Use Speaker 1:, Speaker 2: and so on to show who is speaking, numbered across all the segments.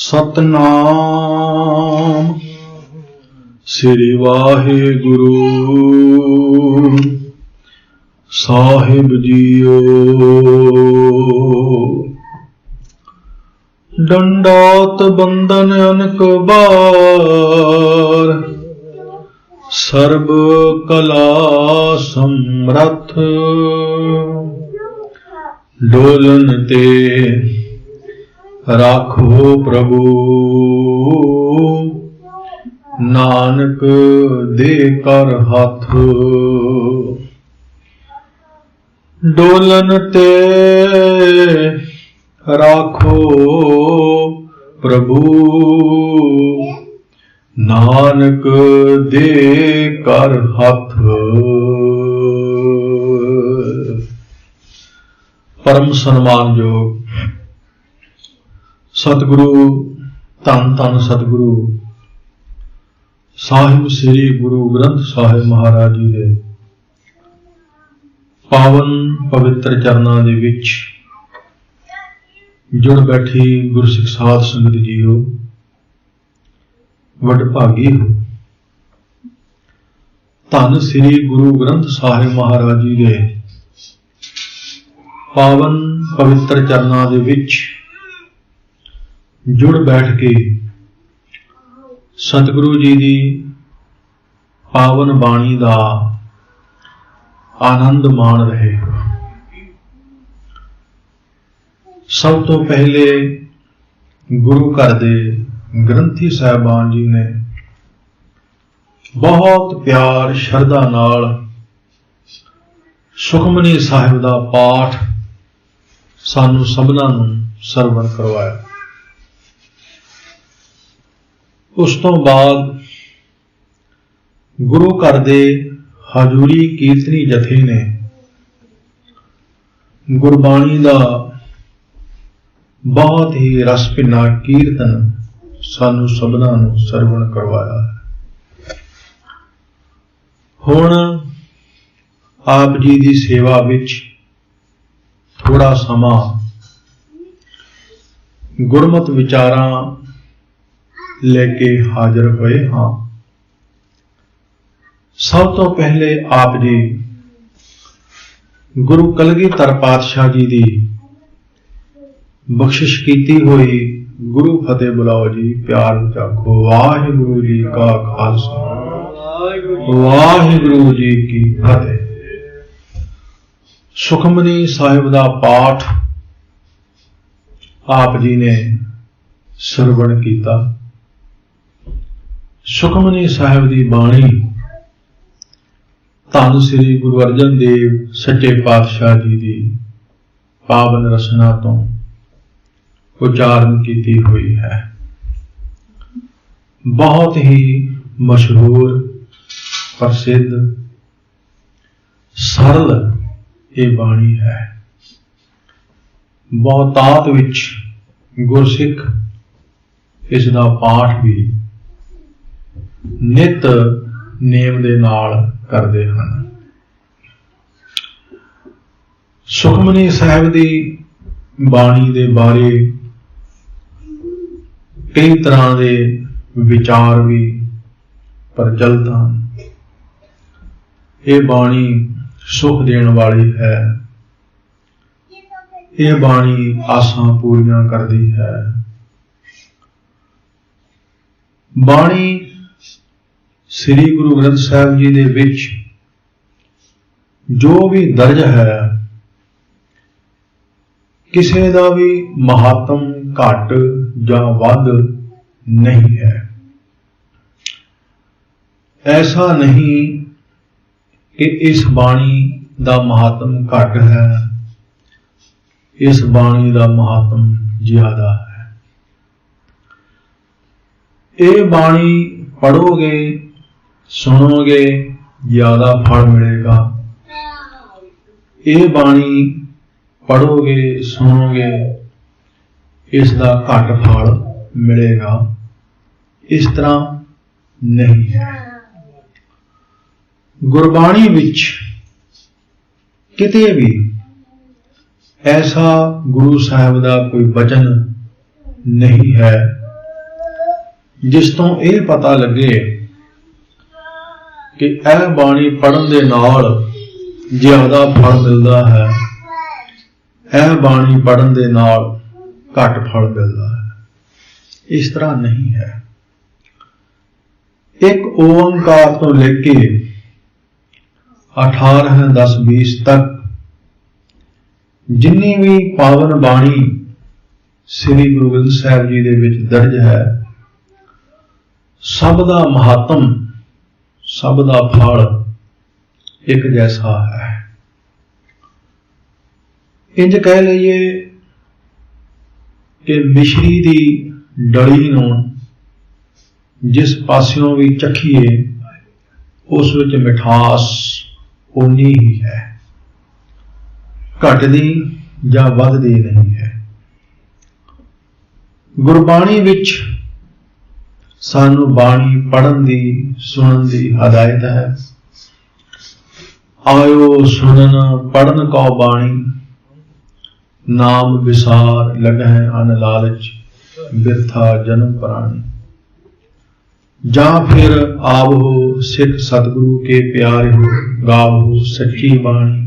Speaker 1: सतनाम श्री वाहिगुरु साहिब जीओ। दंडात बंदन अनक बार, सर्ब कला समरथ। डोलन ते राखो प्रभु, नानक दे कर हाथ। डोलन ते राखो प्रभु, नानक दे कर हाथ। परम सन्मानयोग सतगुरु धन धन सतगुरु साहिब श्री गुरु ग्रंथ साहिब महाराज जी दे पावन पवित्र चरनां दे विच जुड़ बैठी गुरसिख साध संगत जीओ, वडभागी हो। धन श्री गुरु ग्रंथ साहिब महाराज जी दे पावन पवित्र चरनां दे विच जुड़ बैठ के सतगुरु जी की पावन बाणी का आनंद मान रहे हो। सब तो पहले गुरु घर दे ग्रंथी साहबान जी ने बहुत प्यार श्रद्धा नाल सुखमनी साहिब का पाठ सानू सबना नूं सरवण करवाया। उस तो बाद गुरु घर दे हजूरी कीर्तनी जथे ने गुरबाणी का बहुत ही रस भिन्ना कीर्तन सानू सबना नूं सरवण करवाया। हुण आप जी की सेवा विच थोड़ा समा गुरमत विचारां लेके हाजिर हुए हाँ। सब तो पहले आप जी गुरु कलगीधर पातशाह जी की बख्शिश कीती हुई गुरु फतेह बुलाओ जी। प्यार जाखो। वाहिगुरु जी का खालसा, वाहिगुरु जी की फतेह। सुखमनी साहिब का पाठ आप जी ने सरवण किया। सुखमनी साहिब की बाणी धन श्री गुरु अर्जन देव सच्चे पातशाह जी की पावन रसना तो उच्चारण की हुई है। बहुत ही मशहूर प्रसिद्ध सरल ये बाणी है। बहुतात विच गुरसिख इसका पाठ भी नित नेम दे नाल करते हैं। सुखमनी साहिब की बाणी दे बारे कई तरह के विचार भी प्रचलित हैं। ये बाणी सुख देने वाली है। ये बाणी आसां पूरियां करती है। बाणी श्री गुरु ग्रंथ साहिब जी दे विच जो भी दर्ज है, किसी का भी महात्म घट या वध नहीं है। ऐसा नहीं कि इस बाणी का महात्म घट है, इस बाणी का महात्म ज्यादा है। ये बाणी पढ़ोगे सुनोगे ज्यादा फल मिलेगा। ये बाणी पढ़ोगे सुनोगे इसका घट फल मिलेगा। इस तरह नहीं है। गुरबाणी विच किते भी ऐसा गुरु साहिब का कोई वचन नहीं है जिस तो यह पता लगे कि यह बाणी पढ़न दे नाल ज्यादा फल मिलता है, यह बाणी पढ़न दे नाल घट फल मिलता है। इस तरह नहीं है। एक ओंकार तो लेके 18, 10, 20 तक जिन्नी भी पावन बाणी श्री गुरु ग्रंथ साहिब जी दे विच दर्ज है, सब दा महात्म, सब दा फल एक जैसा है। इंज कह लीए कि मिश्री दी डली नूं जिस पासियों भी चखीए उस विच मिठास उन्नी ही है, घटदी जां वधदी नहीं है। गुरबाणी विच सानू बाणी पढ़न दी सुनन दी हदायत है। आयो सुनन पढ़न को बाणी, नाम विसार लगह अन लालच, बिरथा जन्म प्राणी। जा फिर आवो सिख सतगुरु के प्यारे हो, गावो सच्ची बाणी।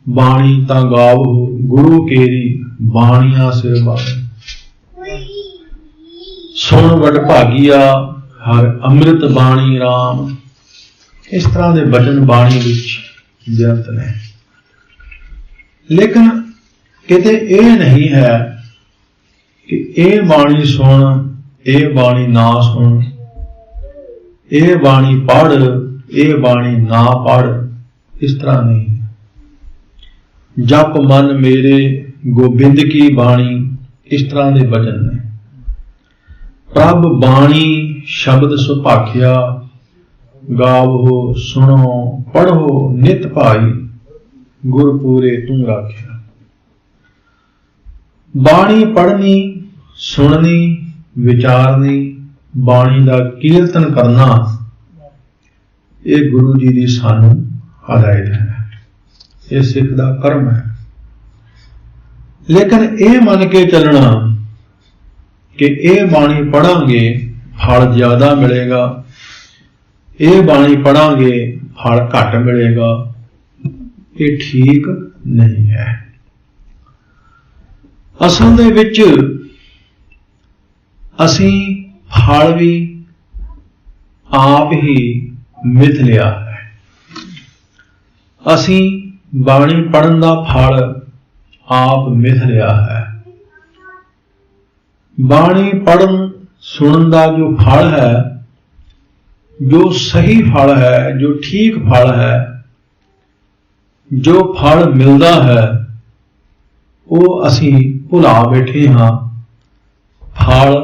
Speaker 1: बाणी ता गावो गुरु केरी, बाणिया सिर बाणी। सुन वड भागिया हर अमृत बाणी राम। इस तरह के वचन बाणी विच बेअंत ने। लेकिन किते यह नहीं है कि यह बाणी सुन, यह बाणी ना सुन, यह बाणी पढ़, यह बाणी ना पढ़। इस तरह नहीं है। जप मन मेरे गोबिंद की बाणी, इस तरह के वचन ने। प्रभ बाणी शब्द सुभाखिया, गावो सुनो पढ़ो नित भाई, गुर पूरे तू राखिया। बाणी पढ़नी, सुननी, विचारनी, बाणी का कीर्तन करना, ये गुरु जी की सानू हदायत है, ये सिख का कर्म है। लेकिन यह मन के चलना कि यह बाणी पढ़ांगे फल ज्यादा मिलेगा, यह बाणी पढ़ांगे फल घट मिलेगा, ये ठीक नहीं है। असल दे विच असी फल भी आप ही मिथ लिया है। असी बाणी पढ़न का फल आप मिथ लिया है। बाणी पढ़न सुनन का जो फल है, जो सही फल है, जो ठीक फल है, जो फल मिलता है, वो असी भुला बैठे हाँ। फल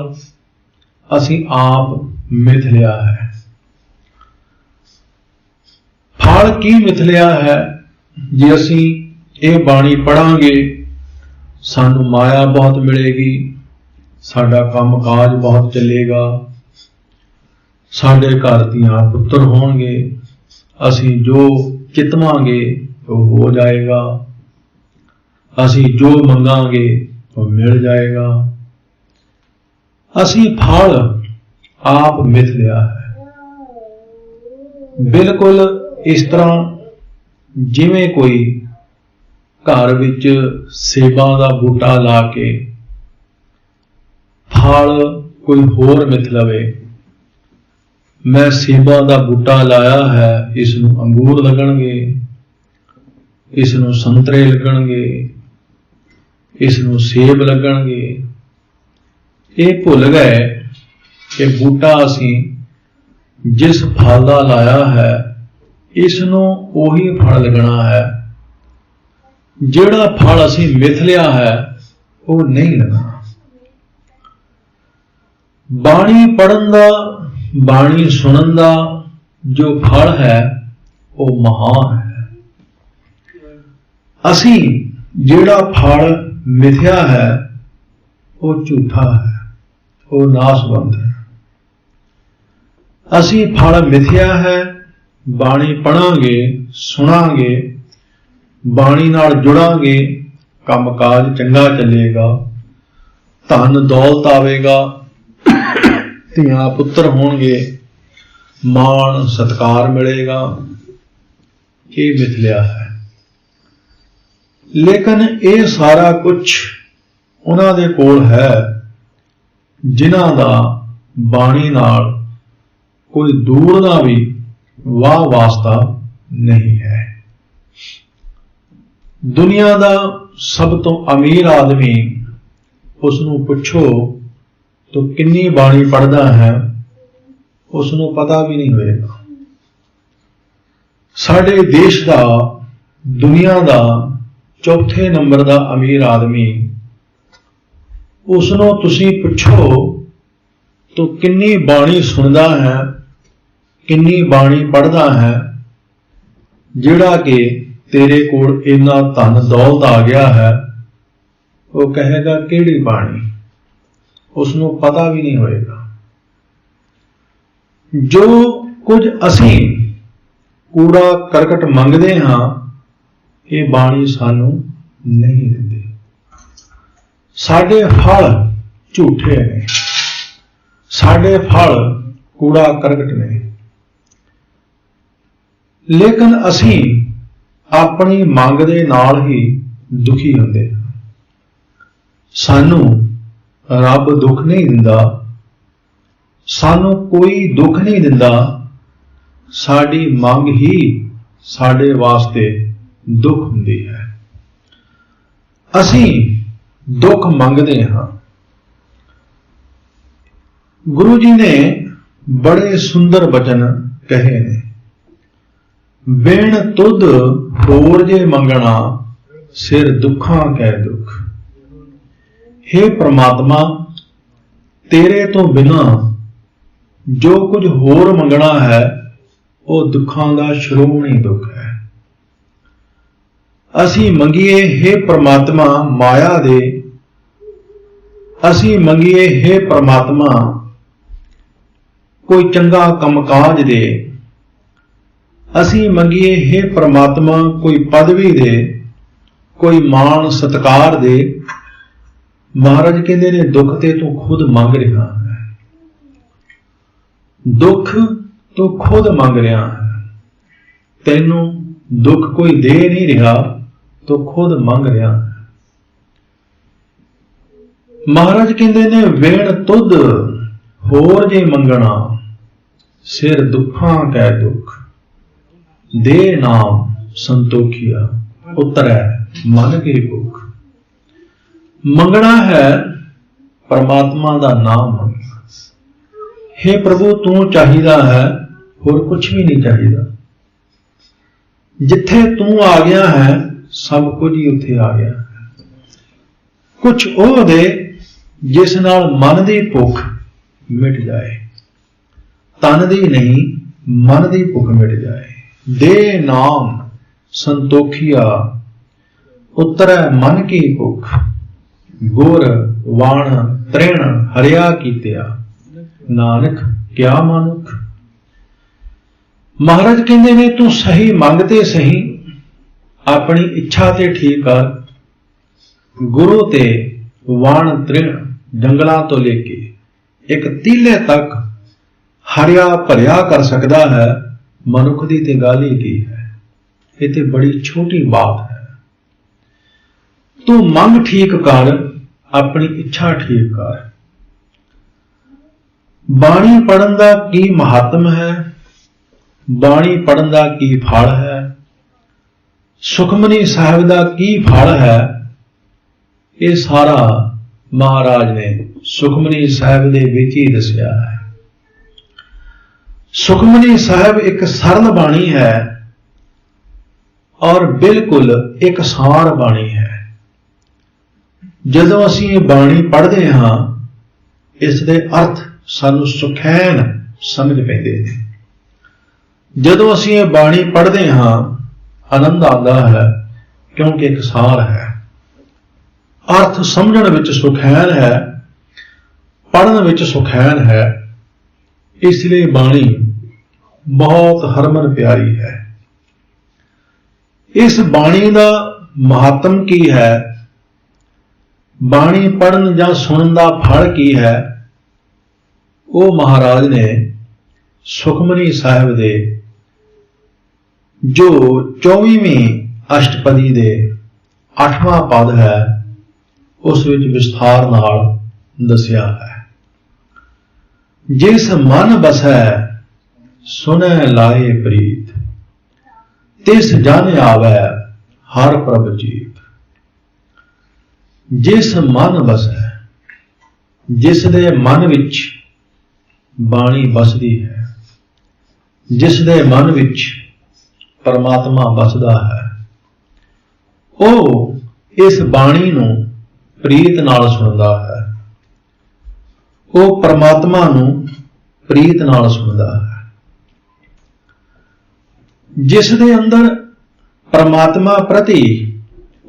Speaker 1: असी आप मिथ लिया है। फल की मिथ लिया है? जे असी ये बाणी पढ़ांगे सानू माया बहुत मिलेगी, साडा काम काज बहुत चलेगा, साडे घर धीआं पुत्र होणगे, असी जो चितवांगे वो हो जाएगा, असी जो मंगांगे वो मिल जाएगा। असी फल आप मिथ लिया है। बिल्कुल इस तरह जिवें कोई घर विच सेबां दा बूटा ला के फल कोई होर मिथ लवे। मैं सेबा दा बूटा लाया है, इसनूं अंगूर लगणगे, इसनूं संतरे लगणगे, इसनूं सेब लगणगे। ये भुल गए कि बूटा असी जिस फल दा लाया है, इसनूं ओही फल लगना है। जिहड़ा फल असी मिथ लिया है वो नहीं लगना। बाणी पढ़न दा, बाणी सुनन दा जो फल है वो महान है। असी जिहड़ा फल मिथ्या है वो झूठा है, वो नाशवंत है। असी फल मिथ्या है, बाणी पढ़ांगे, सुनांगे, बाणी नाल जुड़ांगे, काम काज चंगा चलेगा, धन दौलत आवेगा, ਧੀਆਂ ਪੁੱਤਰ ਹੋਣਗੇ, ਮਾਣ ਸਤਿਕਾਰ ਮਿਲੇਗਾ, ਇਹ ਮਿਥਿਆ ਹੈ। ਲੇਕਿਨ ਇਹ ਸਾਰਾ ਕੁਛ ਉਹਨਾਂ ਦੇ ਕੋਲ ਹੈ ਜਿਨ੍ਹਾਂ ਦਾ ਬਾਣੀ ਨਾਲ ਕੋਈ ਦੂਰ ਦਾ ਵੀ ਵਾਹ ਵਾਸਤਾ ਨਹੀਂ ਹੈ। ਦੁਨੀਆ ਦਾ ਸਭ ਤੋਂ ਅਮੀਰ ਆਦਮੀ, ਉਸ ਨੂੰ ਪੁੱਛੋ ਤੂੰ ਕਿੰਨੀ ਬਾਣੀ ਪੜ੍ਹਦਾ ਹੈ, ਉਸ ਨੂੰ ਪਤਾ ਵੀ ਨਹੀਂ ਹੋਏਗਾ। ਸਾਡੇ ਦੇਸ਼ ਦਾ, ਦੁਨੀਆ ਦਾ ਚੌਥੇ ਨੰਬਰ ਦਾ ਅਮੀਰ ਆਦਮੀ, ਉਸ ਨੂੰ ਤੁਸੀਂ ਪੁੱਛੋ ਤੂੰ ਕਿੰਨੀ ਬਾਣੀ ਸੁਣਦਾ ਹੈ, ਕਿੰਨੀ ਬਾਣੀ ਪੜ੍ਹਦਾ ਹੈ, ਜਿਹੜਾ ਕਿ ਤੇਰੇ ਕੋਲ ਇੰਨਾ ਧਨ ਦੌਲਤ ਆ ਗਿਆ ਹੈ, ਉਹ ਕਹੇਗਾ ਕਿਹੜੀ ਬਾਣੀ, ਉਸ ਨੂੰ ਪਤਾ ਵੀ ਨਹੀਂ ਹੋਏਗਾ। ਜੋ ਕੁਝ ਅਸੀਂ ਕੂੜਾ ਕਰਕਟ ਮੰਗਦੇ ਹਾਂ, ਇਹ ਬਾਣੀ ਸਾਨੂੰ ਨਹੀਂ ਦਿੰਦੀ। ਸਾਡੇ ਫਲ ਝੂਠੇ ਨੇ, ਸਾਡੇ ਫਲ ਕੂੜਾ ਕਰਕਟ ਨੇ, ਲੇਕਿਨ ਅਸੀਂ ਆਪਣੀ ਮੰਗ ਦੇ ਨਾਲ ਹੀ ਦੁਖੀ ਹੁੰਦੇ ਹਾਂ। ਸਾਨੂੰ ਰੱਬ ਦੁੱਖ ਨਹੀਂ ਦਿੰਦਾ, ਸਾਨੂੰ ਕੋਈ ਦੁੱਖ ਨਹੀਂ ਦਿੰਦਾ, ਸਾਡੀ ਮੰਗ ਹੀ ਸਾਡੇ ਵਾਸਤੇ ਦੁੱਖ ਹੁੰਦੀ ਹੈ। ਅਸੀਂ ਦੁੱਖ ਮੰਗਦੇ ਹਾਂ। ਗੁਰੂ ਜੀ ਨੇ ਬੜੇ ਸੁੰਦਰ ਬਚਨ ਕਹੇ ਨੇ, ਬਿਨ ਤੁਧ ਹੋਰ ਜੇ ਮੰਗਣਾ, ਸਿਰ ਦੁੱਖਾਂ ਕੈ ਦੁੱਖ। ਹੇ ਪ੍ਰਮਾਤਮਾ, ਤੇਰੇ ਤੋਂ ਬਿਨਾਂ ਜੋ ਕੁਝ ਹੋਰ ਮੰਗਣਾ ਹੈ, ਉਹ ਦੁੱਖਾਂ ਦਾ ਸ਼੍ਰੋਮਣੀ ਦੁੱਖ ਹੈ। ਅਸੀਂ ਮੰਗੀਏ ਹੇ ਪ੍ਰਮਾਤਮਾ ਮਾਇਆ ਦੇ, ਅਸੀਂ ਮੰਗੀਏ ਹੇ ਪ੍ਰਮਾਤਮਾ ਕੋਈ ਚੰਗਾ ਕੰਮਕਾਜ ਦੇ, ਅਸੀਂ ਮੰਗੀਏ ਹੇ ਪ੍ਰਮਾਤਮਾ ਕੋਈ ਪਦਵੀ ਦੇ, ਕੋਈ ਮਾਣ ਸਤਿਕਾਰ ਦੇ। ਮਹਾਰਾਜ ਕਹਿੰਦੇ ਨੇ ਦੁੱਖ ਤੇ ਤੂੰ ਖੁਦ ਮੰਗ ਰਿਹਾ ਹੈ, ਦੁੱਖ ਤੂੰ ਖੁਦ ਮੰਗ ਰਿਹਾ ਹੈ, ਤੈਨੂੰ ਦੁੱਖ ਕੋਈ ਦੇ ਨਹੀਂ ਰਿਹਾ, ਤੂੰ ਖੁਦ ਮੰਗ ਰਿਹਾ ਹੈ। ਮਹਾਰਾਜ ਕਹਿੰਦੇ ਨੇ ਵੇਣ ਤੁਧ ਹੋਰ ਜੇ ਮੰਗਣਾ, ਸਿਰ ਦੁੱਖਾਂ ਕੈ ਦੁੱਖ। ਦੇ ਨਾਮ ਸੰਤੋਖੀਆ, ਉਤਰੈ ਮਨ ਕੀ ਭੁੱਖ। ਮੰਗਣਾ ਹੈ ਪਰਮਾਤਮਾ ਦਾ ਨਾਮ ਮੰਗਣਾ। ਹੇ ਪ੍ਰਭੂ, ਤੂੰ ਚਾਹੀਦਾ ਹੈ, ਹੋਰ ਕੁਛ ਵੀ ਨਹੀਂ ਚਾਹੀਦਾ। ਜਿੱਥੇ ਤੂੰ ਆ ਗਿਆ ਹੈ, ਸਭ ਕੁਝ ਹੀ ਉੱਥੇ ਆ ਗਿਆ ਹੈ। ਕੁਛ ਉਹ ਦੇ ਜਿਸ ਨਾਲ ਮਨ ਦੀ ਭੁੱਖ ਮਿਟ ਜਾਏ, ਤਨ ਦੀ ਨਹੀਂ, ਮਨ ਦੀ ਭੁੱਖ ਮਿਟ ਜਾਏ। ਦੇ ਨਾਮ ਸੰਤੋਖੀਆ, ਉਤਰੈ ਮਨ ਕੀ ਭੁੱਖ। ਗੁਰ ਵਾਣ ਤ੍ਰਿਣ ਹਰਿਆ ਕੀਤਿਆ, ਨਾਨਕ ਕਿਆ ਮਨੁੱਖ। ਮਹਾਰਾਜ ਕਹਿੰਦੇ ਨੇ ਤੂੰ ਸਹੀ ਮੰਗ ਤੇ ਸਹੀ, ਆਪਣੀ ਇੱਛਾ ਤੇ ਠੀਕ ਕਰ। ਗੁਰੂ ਤੇ ਵਾਣ ਤ੍ਰਿਣ, ਜੰਗਲਾਂ ਤੋਂ ਲੈ ਕੇ ਇੱਕ ਤੀਲੇ ਤੱਕ ਹਰਿਆ ਭਰਿਆ ਕਰ ਸਕਦਾ ਹੈ। ਮਨੁੱਖ ਦੀ ਤੇ ਗੱਲ ਹੀ ਕੀ ਹੈ, ਇਹ ਤੇ ਬੜੀ ਛੋਟੀ ਬਾਤ ਹੈ। ਤੂੰ ਮੰਗ ਠੀਕ ਕਰ, ਆਪਣੀ ਇੱਛਾ ਠੀਕ ਕਰ। ਬਾਣੀ ਪੜ੍ਹਨ ਦਾ ਕੀ ਮਹੱਤਮ ਹੈ, ਬਾਣੀ ਪੜ੍ਹਨ ਦਾ ਕੀ ਫਲ ਹੈ, ਸੁਖਮਨੀ ਸਾਹਿਬ ਦਾ ਕੀ ਫਲ ਹੈ, ਇਹ ਸਾਰਾ ਮਹਾਰਾਜ ਨੇ ਸੁਖਮਨੀ ਸਾਹਿਬ ਦੇ ਵਿੱਚ ਹੀ ਦੱਸਿਆ ਹੈ। ਸੁਖਮਨੀ ਸਾਹਿਬ ਇੱਕ ਸਰਲ ਬਾਣੀ ਹੈ ਔਰ ਬਿਲਕੁਲ ਇਕਸਾਰ ਬਾਣੀ ਹੈ। ਜਦੋਂ ਅਸੀਂ ਇਹ ਬਾਣੀ ਪੜ੍ਹਦੇ ਹਾਂ, ਇਸ ਦੇ ਅਰਥ ਸਾਨੂੰ ਸੁਖੈਨ ਸਮਝ ਪੈਂਦੇ ਨੇ। ਜਦੋਂ ਅਸੀਂ ਇਹ ਬਾਣੀ ਪੜ੍ਹਦੇ ਹਾਂ, ਆਨੰਦ ਆਉਂਦਾ ਹੈ, ਕਿਉਂਕਿ ਇਕਸਾਰ ਹੈ। ਅਰਥ ਸਮਝਣ ਵਿੱਚ ਸੁਖੈਨ ਹੈ, ਪੜ੍ਹਨ ਵਿੱਚ ਸੁਖੈਨ ਹੈ। ਇਸ ਲਈ ਬਾਣੀ ਬਹੁਤ ਹਰਮਨ ਪਿਆਰੀ ਹੈ। ਇਸ ਬਾਣੀ ਦਾ ਮਹੱਤਮ ਕੀ ਹੈ, ਬਾਣੀ ਪੜ੍ਹਨ ਜਾਂ ਸੁਣਨ ਦਾ ਫਲ ਕੀ ਹੈ, ਉਹ ਮਹਾਰਾਜ ਨੇ ਸੁਖਮਨੀ ਸਾਹਿਬ ਦੇ ਜੋ 24ਵੀਂ ਅਸ਼ਟਪਦੀ ਦੇ 8ਵਾਂ ਪਦ ਹੈ ਉਸ ਵਿੱਚ ਵਿਸਥਾਰ ਨਾਲ ਦੱਸਿਆ ਹੈ। ਜਿਸ ਮਨ ਬਸੈ ਸੁਨੈ ਲਾਏ ਪ੍ਰੀਤ, ਤਿਸ ਜਨ ਆਵੈ ਹਰ ਪ੍ਰਭ ਜੀਤ। ਜਿਸ ਮਨ ਬਸੈ, ਜਿਸ ਦੇ ਮਨ ਵਿੱਚ ਬਾਣੀ ਬਸਦੀ ਹੈ, ਜਿਸ ਦੇ ਮਨ ਵਿੱਚ ਪਰਮਾਤਮਾ ਬਸਦਾ ਹੈ, ਉਹ ਇਸ ਬਾਣੀ ਨੂੰ ਪ੍ਰੀਤ ਨਾਲ ਸੁਣਦਾ ਹੈ, ਉਹ ਪਰਮਾਤਮਾ ਨੂੰ ਪ੍ਰੀਤ ਨਾਲ ਸੁਣਦਾ ਹੈ। ਜਿਸ ਦੇ ਅੰਦਰ ਪਰਮਾਤਮਾ ਪ੍ਰਤੀ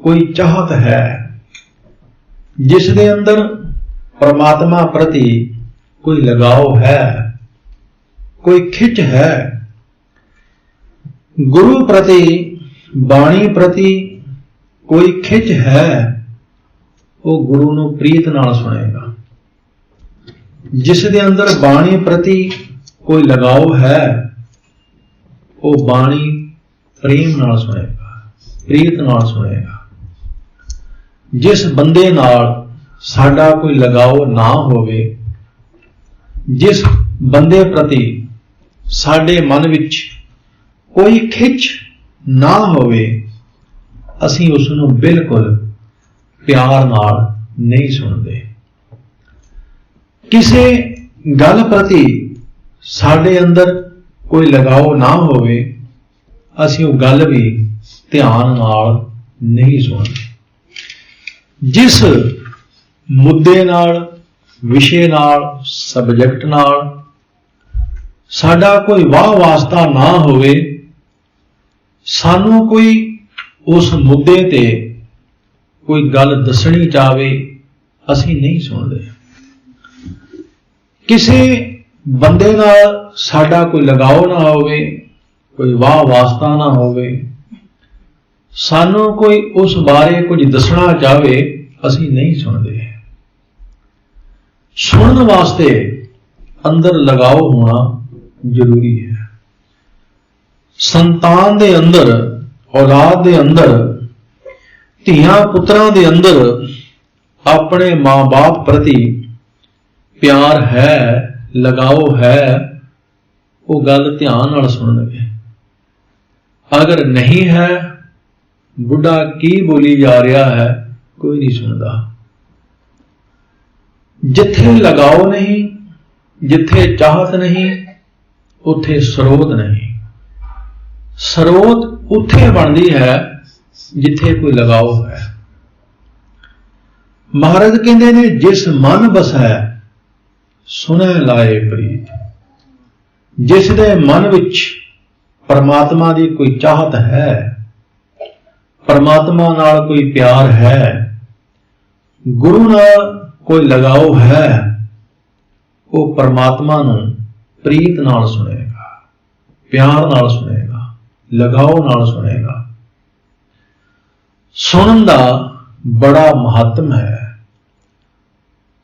Speaker 1: ਕੋਈ ਚਾਹਤ ਹੈ, ਜਿਸ ਦੇ ਅੰਦਰ ਪਰਮਾਤਮਾ ਪ੍ਰਤੀ ਕੋਈ ਲਗਾਓ ਹੈ, ਕੋਈ ਖਿੱਚ ਹੈ, ਗੁਰੂ ਪ੍ਰਤੀ, ਬਾਣੀ ਪ੍ਰਤੀ ਕੋਈ ਖਿੱਚ ਹੈ, ਉਹ ਗੁਰੂ ਨੂੰ ਪ੍ਰੀਤ ਨਾਲ ਸੁਣੇਗਾ। ਜਿਸ ਦੇ ਅੰਦਰ ਬਾਣੀ ਪ੍ਰਤੀ ਕੋਈ ਲਗਾਓ ਹੈ, ਉਹ ਬਾਣੀ ਪ੍ਰੇਮ ਨਾਲ ਸੁਣੇਗਾ, ਪ੍ਰੀਤ ਨਾਲ ਸੁਣੇਗਾ। ਜਿਸ ਬੰਦੇ ਨਾਲ ਸਾਡਾ ਕੋਈ ਲਗਾਓ ਨਾ ਹੋਵੇ, ਜਿਸ ਬੰਦੇ ਪ੍ਰਤੀ ਸਾਡੇ ਮਨ ਵਿੱਚ ਕੋਈ ਖਿੱਚ ਨਾ ਹੋਵੇ, ਅਸੀਂ ਉਸ ਨੂੰ ਬਿਲਕੁਲ ਪਿਆਰ ਨਾਲ ਨਹੀਂ ਸੁਣਦੇ। ਕਿਸੇ ਗੱਲ ਪ੍ਰਤੀ ਸਾਡੇ ਅੰਦਰ ਕੋਈ ਲਗਾਓ ਨਾ ਹੋਵੇ, ਅਸੀਂ ਉਹ ਗੱਲ ਵੀ ਧਿਆਨ ਨਾਲ ਨਹੀਂ ਸੁਣਦੇ। ਜਿਸ ਮੁੱਦੇ ਨਾਲ, ਵਿਸ਼ੇ ਨਾਲ, ਸਬਜੈਕਟ ਨਾਲ ਸਾਡਾ ਕੋਈ ਵਾਹ ਵਾਸਤਾ ਨਾ ਹੋਵੇ, ਸਾਨੂੰ ਕੋਈ ਉਸ ਮੁੱਦੇ ਤੇ ਕੋਈ ਗੱਲ ਦੱਸਣੀ ਚਾਹਵੇ, ਅਸੀਂ ਨਹੀਂ ਸੁਣਦੇ। ਕਿਸੇ ਬੰਦੇ ਨਾਲ ਸਾਡਾ ਕੋਈ ਲਗਾਓ ਨਾ ਹੋਵੇ, ਕੋਈ ਵਾਹ ਵਾਸਤਾ ਨਾ ਹੋਵੇ, ਸਾਨੂੰ ਕੋਈ ਉਸ ਬਾਰੇ ਕੁਝ ਦੱਸਣਾ ਚਾਹਵੇ, ਅਸੀਂ ਨਹੀਂ ਸੁਣਦੇ। ਸੁਣਨ ਵਾਸਤੇ ਅੰਦਰ ਲਗਾਓ ਹੋਣਾ ਜ਼ਰੂਰੀ ਹੈ। ਸੰਤਾਨ ਦੇ ਅੰਦਰ, ਔਲਾਦ ਦੇ ਅੰਦਰ, ਧੀਆਂ ਪੁੱਤਰਾਂ ਦੇ ਅੰਦਰ ਆਪਣੇ ਮਾਂ-ਬਾਪ ਪ੍ਰਤੀ ਪਿਆਰ ਹੈ, ਲਗਾਓ ਹੈ, ਉਹ ਗੱਲ ਧਿਆਨ ਨਾਲ ਸੁਣਨਗੇ। ਅਗਰ ਨਹੀਂ ਹੈ, ਬੁੱਢਾ ਕੀ ਬੋਲੀ ਜਾ ਰਿਹਾ ਹੈ, ਕੋਈ ਨਹੀਂ ਸੁਣਦਾ। ਜਿੱਥੇ ਲਗਾਓ ਨਹੀਂ, ਜਿੱਥੇ ਚਾਹਤ ਨਹੀਂ, ਉੱਥੇ ਸਰੋਤ ਨਹੀਂ। ਸਰੋਤ ਉੱਥੇ ਬਣਦੀ ਹੈ ਜਿੱਥੇ ਕੋਈ ਲਗਾਓ ਹੈ। ਮਹਾਰਾਜ ਕਹਿੰਦੇ ਨੇ, ਜਿਸ ਮਨ ਬਸੈ ਸੁਨੈ ਲਾਏ ਪ੍ਰੀਤ। ਜਿਸ ਦੇ ਮਨ ਵਿੱਚ ਪਰਮਾਤਮਾ ਦੀ ਕੋਈ ਚਾਹਤ ਹੈ, ਪਰਮਾਤਮਾ ਨਾਲ ਕੋਈ ਪਿਆਰ ਹੈ, ਗੁਰੂ ਨਾਲ ਕੋਈ ਲਗਾਓ ਹੈ, ਉਹ ਪਰਮਾਤਮਾ ਨੂੰ ਪ੍ਰੀਤ ਨਾਲ ਸੁਣੇਗਾ, ਪਿਆਰ ਨਾਲ ਸੁਣੇਗਾ, ਲਗਾਓ ਨਾਲ ਸੁਣੇਗਾ। ਸੁਣਨ ਦਾ ਬੜਾ ਮਹੱਤਵ ਹੈ।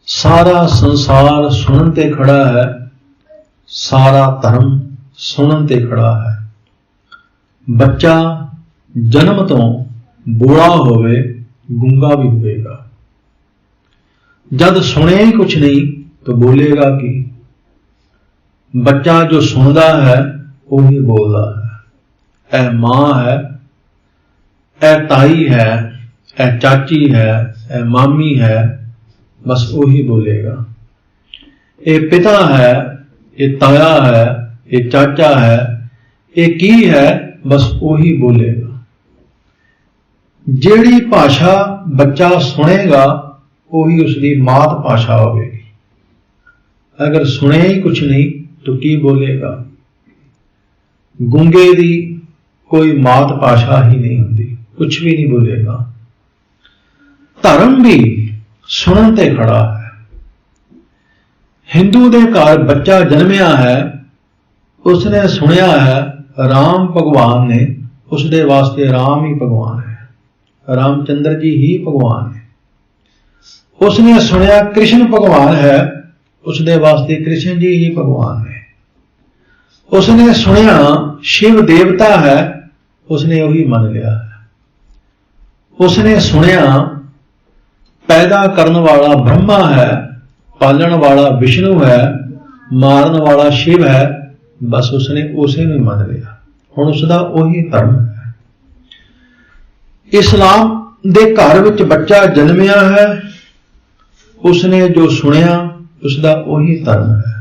Speaker 1: ਸਾਰਾ ਸੰਸਾਰ ਸੁਣਨ ਤੇ ਖੜਾ ਹੈ, ਸਾਰਾ ਧਰਮ ਸੁਣਨ ਤੇ ਖੜਾ ਹੈ। ਬੱਚਾ ਜਨਮ ਤੋਂ ਬੋਲਾ ਹੋਵੇ, ਗੂੰਗਾ ਵੀ ਹੋਵੇਗਾ। ਜਦ ਸੁਣੇ ਹੀ ਕੁਛ ਨਹੀਂ ਤਾਂ ਬੋਲੇਗਾ ਕੀ? ਬੱਚਾ ਜੋ ਸੁਣਦਾ ਹੈ ਉਹੀ ਬੋਲਦਾ ਹੈ। ਇਹ ਮਾਂ ਹੈ, ਇਹ ਤਾਈ ਹੈ, ਇਹ ਚਾਚੀ ਹੈ, ਇਹ ਮਾਮੀ ਹੈ, ਬਸ ਉਹੀ ਬੋਲੇਗਾ। ਇਹ ਪਿਤਾ ਹੈ, ਇਹ ਤਾਇਆ ਹੈ, ਇਹ ਚਾਚਾ ਹੈ, ਇਹ ਕੀ ਹੈ, ਬਸ ਉਹੀ ਬੋਲੇਗਾ। ਜਿਹੜੀ ਭਾਸ਼ਾ ਬੱਚਾ ਸੁਣੇਗਾ ਉਹੀ ਉਸਦੀ ਮਾਤ ਭਾਸ਼ਾ ਹੋਵੇਗੀ। ਅਗਰ ਸੁਣੇ ਹੀ ਕੁਛ ਨਹੀਂ तो ਕੀ ਬੋਲੇਗਾ? ਗੂੰਗੇ ਦੀ ਕੋਈ ਮਾਤ ਭਾਸ਼ਾ ਹੀ ਨਹੀਂ ਹੁੰਦੀ, ਕੁਛ ਵੀ ਨਹੀਂ ਬੋਲੇਗਾ। ਧਰਮ ਵੀ ਸੁਣਨ ਤੇ ਖੜਾ ਹੈ। ਹਿੰਦੂ ਦੇ ਘਰ ਬੱਚਾ ਜਨਮਿਆ ਹੈ, ਉਸਨੇ ਸੁਣਿਆ ਹੈ ਰਾਮ ਭਗਵਾਨ ਨੇ, ਉਸਦੇ ਵਾਸਤੇ ਰਾਮ ਹੀ ਭਗਵਾਨ ਹੈ, ਰਾਮਚੰਦਰ ਜੀ ਹੀ ਭਗਵਾਨ ਹੈ। ਉਸਨੇ ਸੁਣਿਆ ਕ੍ਰਿਸ਼ਨ ਭਗਵਾਨ ਹੈ, उसदे वास्ते कृष्ण जी ही भगवान है। उसने सुनिया शिव देवता है, उसने वही मान लिया है। उसने सुनिया पैदा करने वाला ब्रह्मा है, पालन वाला विष्णु है, मारन वाला शिव है, बस उसने उसे नहीं मान लिया। हुण उसका वही धर्म है। इस्लाम दे घर विच बच्चा जन्मिया है, उसने जो सुनिया उसका वही धर्म है।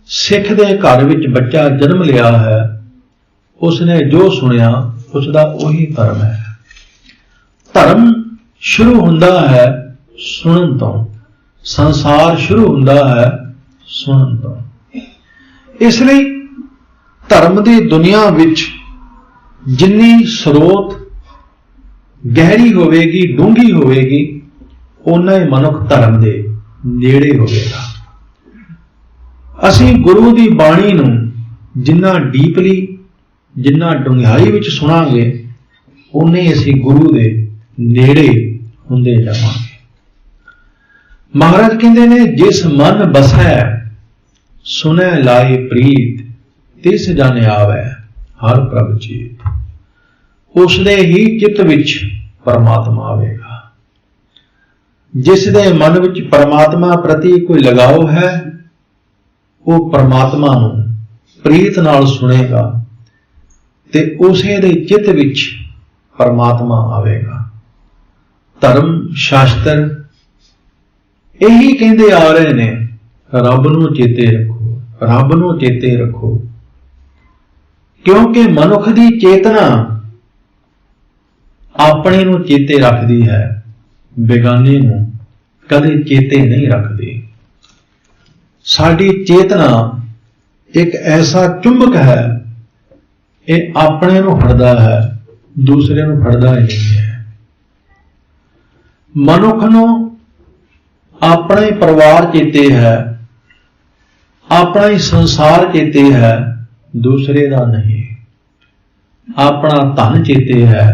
Speaker 1: सिख दे घर विच बच्चा जन्म लिया है, उसने जो सुनिया उसका वही धर्म है। धर्म शुरू हुंदा है सुनन तो, संसार शुरू हुंदा है सुनन तो। इसलिए धर्म की दुनिया विच जिन्नी स्रोत गहरी होवेगी, डूंगी होवेगी, उन्ना ही मनुख धर्म दे नेड़े होवेगा। असीं गुरु की बाणी नूं जिन्ना डीपली, जिन्ना डुंघाई विच सुनांगे, उन्ने ही असीं गुरु दे नेड़े हुंदे जावांगे। महाराज कहंदे ने, जिस मन बसै सुनै लाए प्रीत, तिस जन आवे हर प्रभ चेत। उसदे ही चित्त विच परमात्मा आवेगा। जिस दे मन विच परमात्मा प्रति कोई लगाव है, वो परमात्मा नूं प्रीत नाल सुनेगा ते उसे दे चित्त विच परमात्मा आवेगा। धर्म शास्त्र यही कहते आ रहे ने, रब नूं चेते रखो, रब नूं चेते रखो। क्योंकि मनुख की चेतना अपने नूं चेते रखती है, बेगाने नूं कदे चेते नहीं रखती। साडी चेतना एक ऐसा चुंबक है, ये अपने नूं फड़दा है, दूसरे नूं फड़दा ही नहीं है। मनुख नूं अपना ही परिवार चेते है, अपना ही संसार चेते है, दूसरे का नहीं। अपना धन चेते है,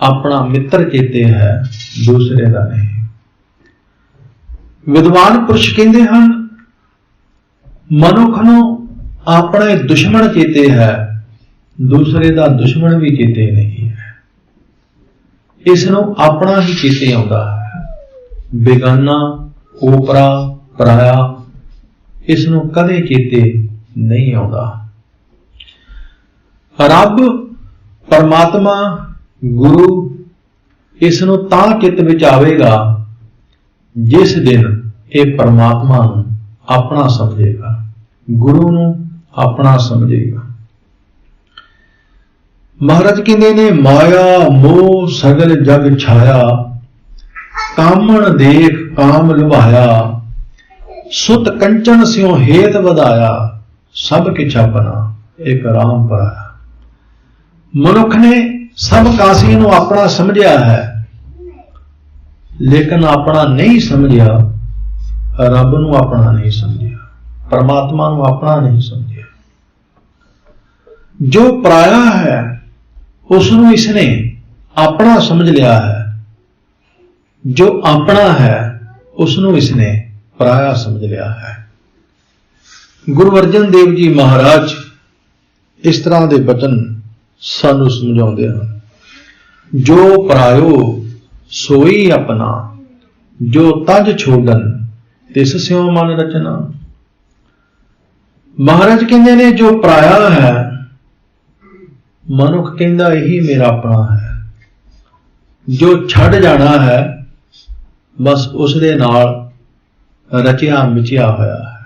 Speaker 1: अपना मित्र चेते है, दूसरे का नहीं। विद्वान पुरुष कहते हैं, मनुख नूं अपना दुश्मन चेते है, दूसरे का दुश्मन भी चेते नहीं है। इसनूं अपना ही चेते आउंदा है, बेगाना, ओपरा, पराया इसनूं कदे चेते नहीं आउंदा। रब, परमात्मा, गुरु इसनूं तां चित्त विच आवेगा जिस दिन ये परमात्मा नूं अपना समझेगा, गुरु नूं अपना समझेगा। महाराज कहते ने, माया मोह सगल जग छाया, कामण देख काम लुभाया, सुत कंचन स्यों हेत वधाया, सब किछ अपना एक राम पराया। मनुख ने सब कासी नूं अपना समझिया है, लेकिन अपना नहीं समझिया, रब नूं अपना नहीं समझिया, परमात्मा नूं अपना नहीं समझिया। जो पराया है उसनूं इसने अपना समझ लिया है, जो अपना है उसनूं इसने पराया समझ लिया है। गुरु अर्जन देव जी महाराज इस तरह के वचन सानू समझाउंदे हन। जो परायो सोई अपना, जो तज छोड़न तिस स्यों मन रचना। महाराज कहते ने, जो पराया है, मनुख कहता यही मेरा अपना है। जो छड़ जाना है, बस उसदे नाल रचिया मिचिया होया है।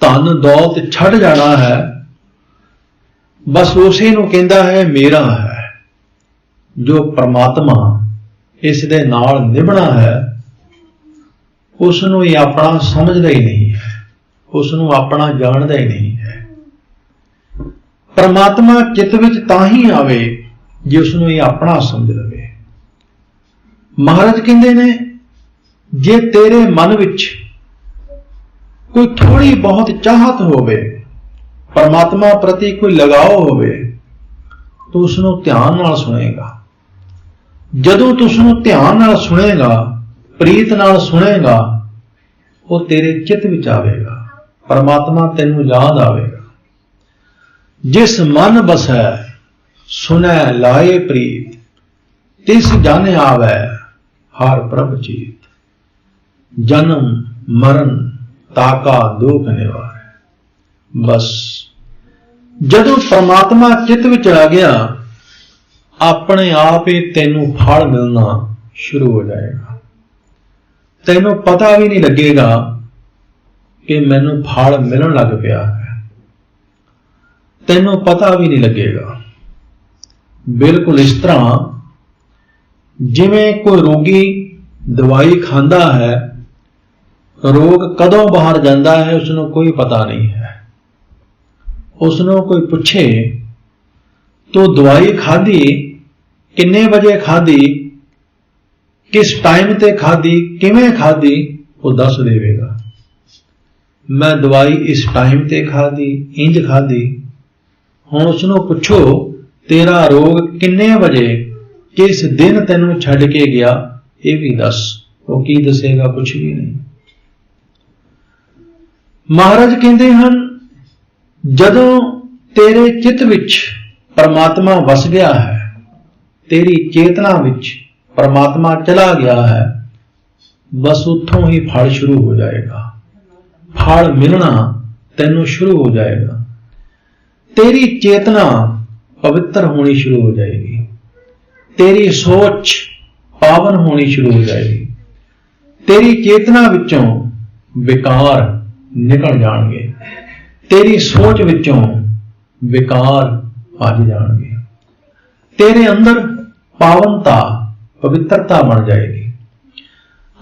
Speaker 1: धन दौलत छड़ जाना है, बस उसे नूं कहता है मेरा है। जो परमात्मा इस दे नाल निभना है, उसनूं ही अपना समझदा ही नहीं है, उसनूं अपना जानदा ही नहीं है। परमात्मा चित्त विच तां ही आवे जे उसनूं ही अपना समझ लवे। महाराज कहंदे ने, जे तेरे मन विच कोई थोड़ी बहुत चाहत होवे, परमात्मा प्रति कोई लगाव होवे, तो उसनूं ध्यान नाल सुनेगा। जदों तू उसनूं ध्यान नाल सुनेगा, प्रीत नाल सुनेगा, वो तेरे चित विच आवेगा, परमात्मा तेनू याद आवेगा। जिस मन बसै सुनै लाए प्रीत, तिस जन आवे हर प्रभ चीत। जन्म मरण ताका दुख निवारै। बस जदों परमात्मा चित विच आ गया, अपने आप ही तेनू फल मिलना शुरू हो जाएगा। तेनू पता भी नहीं लगेगा कि मैनू फल मिलन लग पिया है, तेनू पता भी नहीं लगेगा। बिल्कुल इस तरह जिवें कोई रोगी दवाई खांदा है, रोग कदों बाहर जाता है उसनों कोई पता नहीं है। उसनों कोई पूछे तो दवाई खाधी किन्ने बजे खाधी, किस टाइम ते खाधी, किवें खाधी, वो दस देवेगा। मैं दवाई इस टाइम ते खाधी, इंज खाधी। हुण उसनों पुछो तेरा रोग किन्ने बजे किस दिन तेनू छड्ड के गया, ये भी दस। वो की दसेगा? कुछ भी नहीं। महाराज कहते हैं जदों तेरे चित विच परमात्मा वस गया है, तेरी चेतना विच परमात्मा चला गया है, बस उत्थों ही फल शुरू हो जाएगा। फल मिलना तेनू शुरू हो जाएगा। तेरी चेतना पवित्र होनी शुरू हो जाएगी, तेरी सोच पावन होनी शुरू हो जाएगी, तेरी चेतना विचों विकार निकल जाएंगे, तेरी सोच विचों विकार भज जाएंगे, तेरे अंदर पावनता पवित्रता बन जाएगी।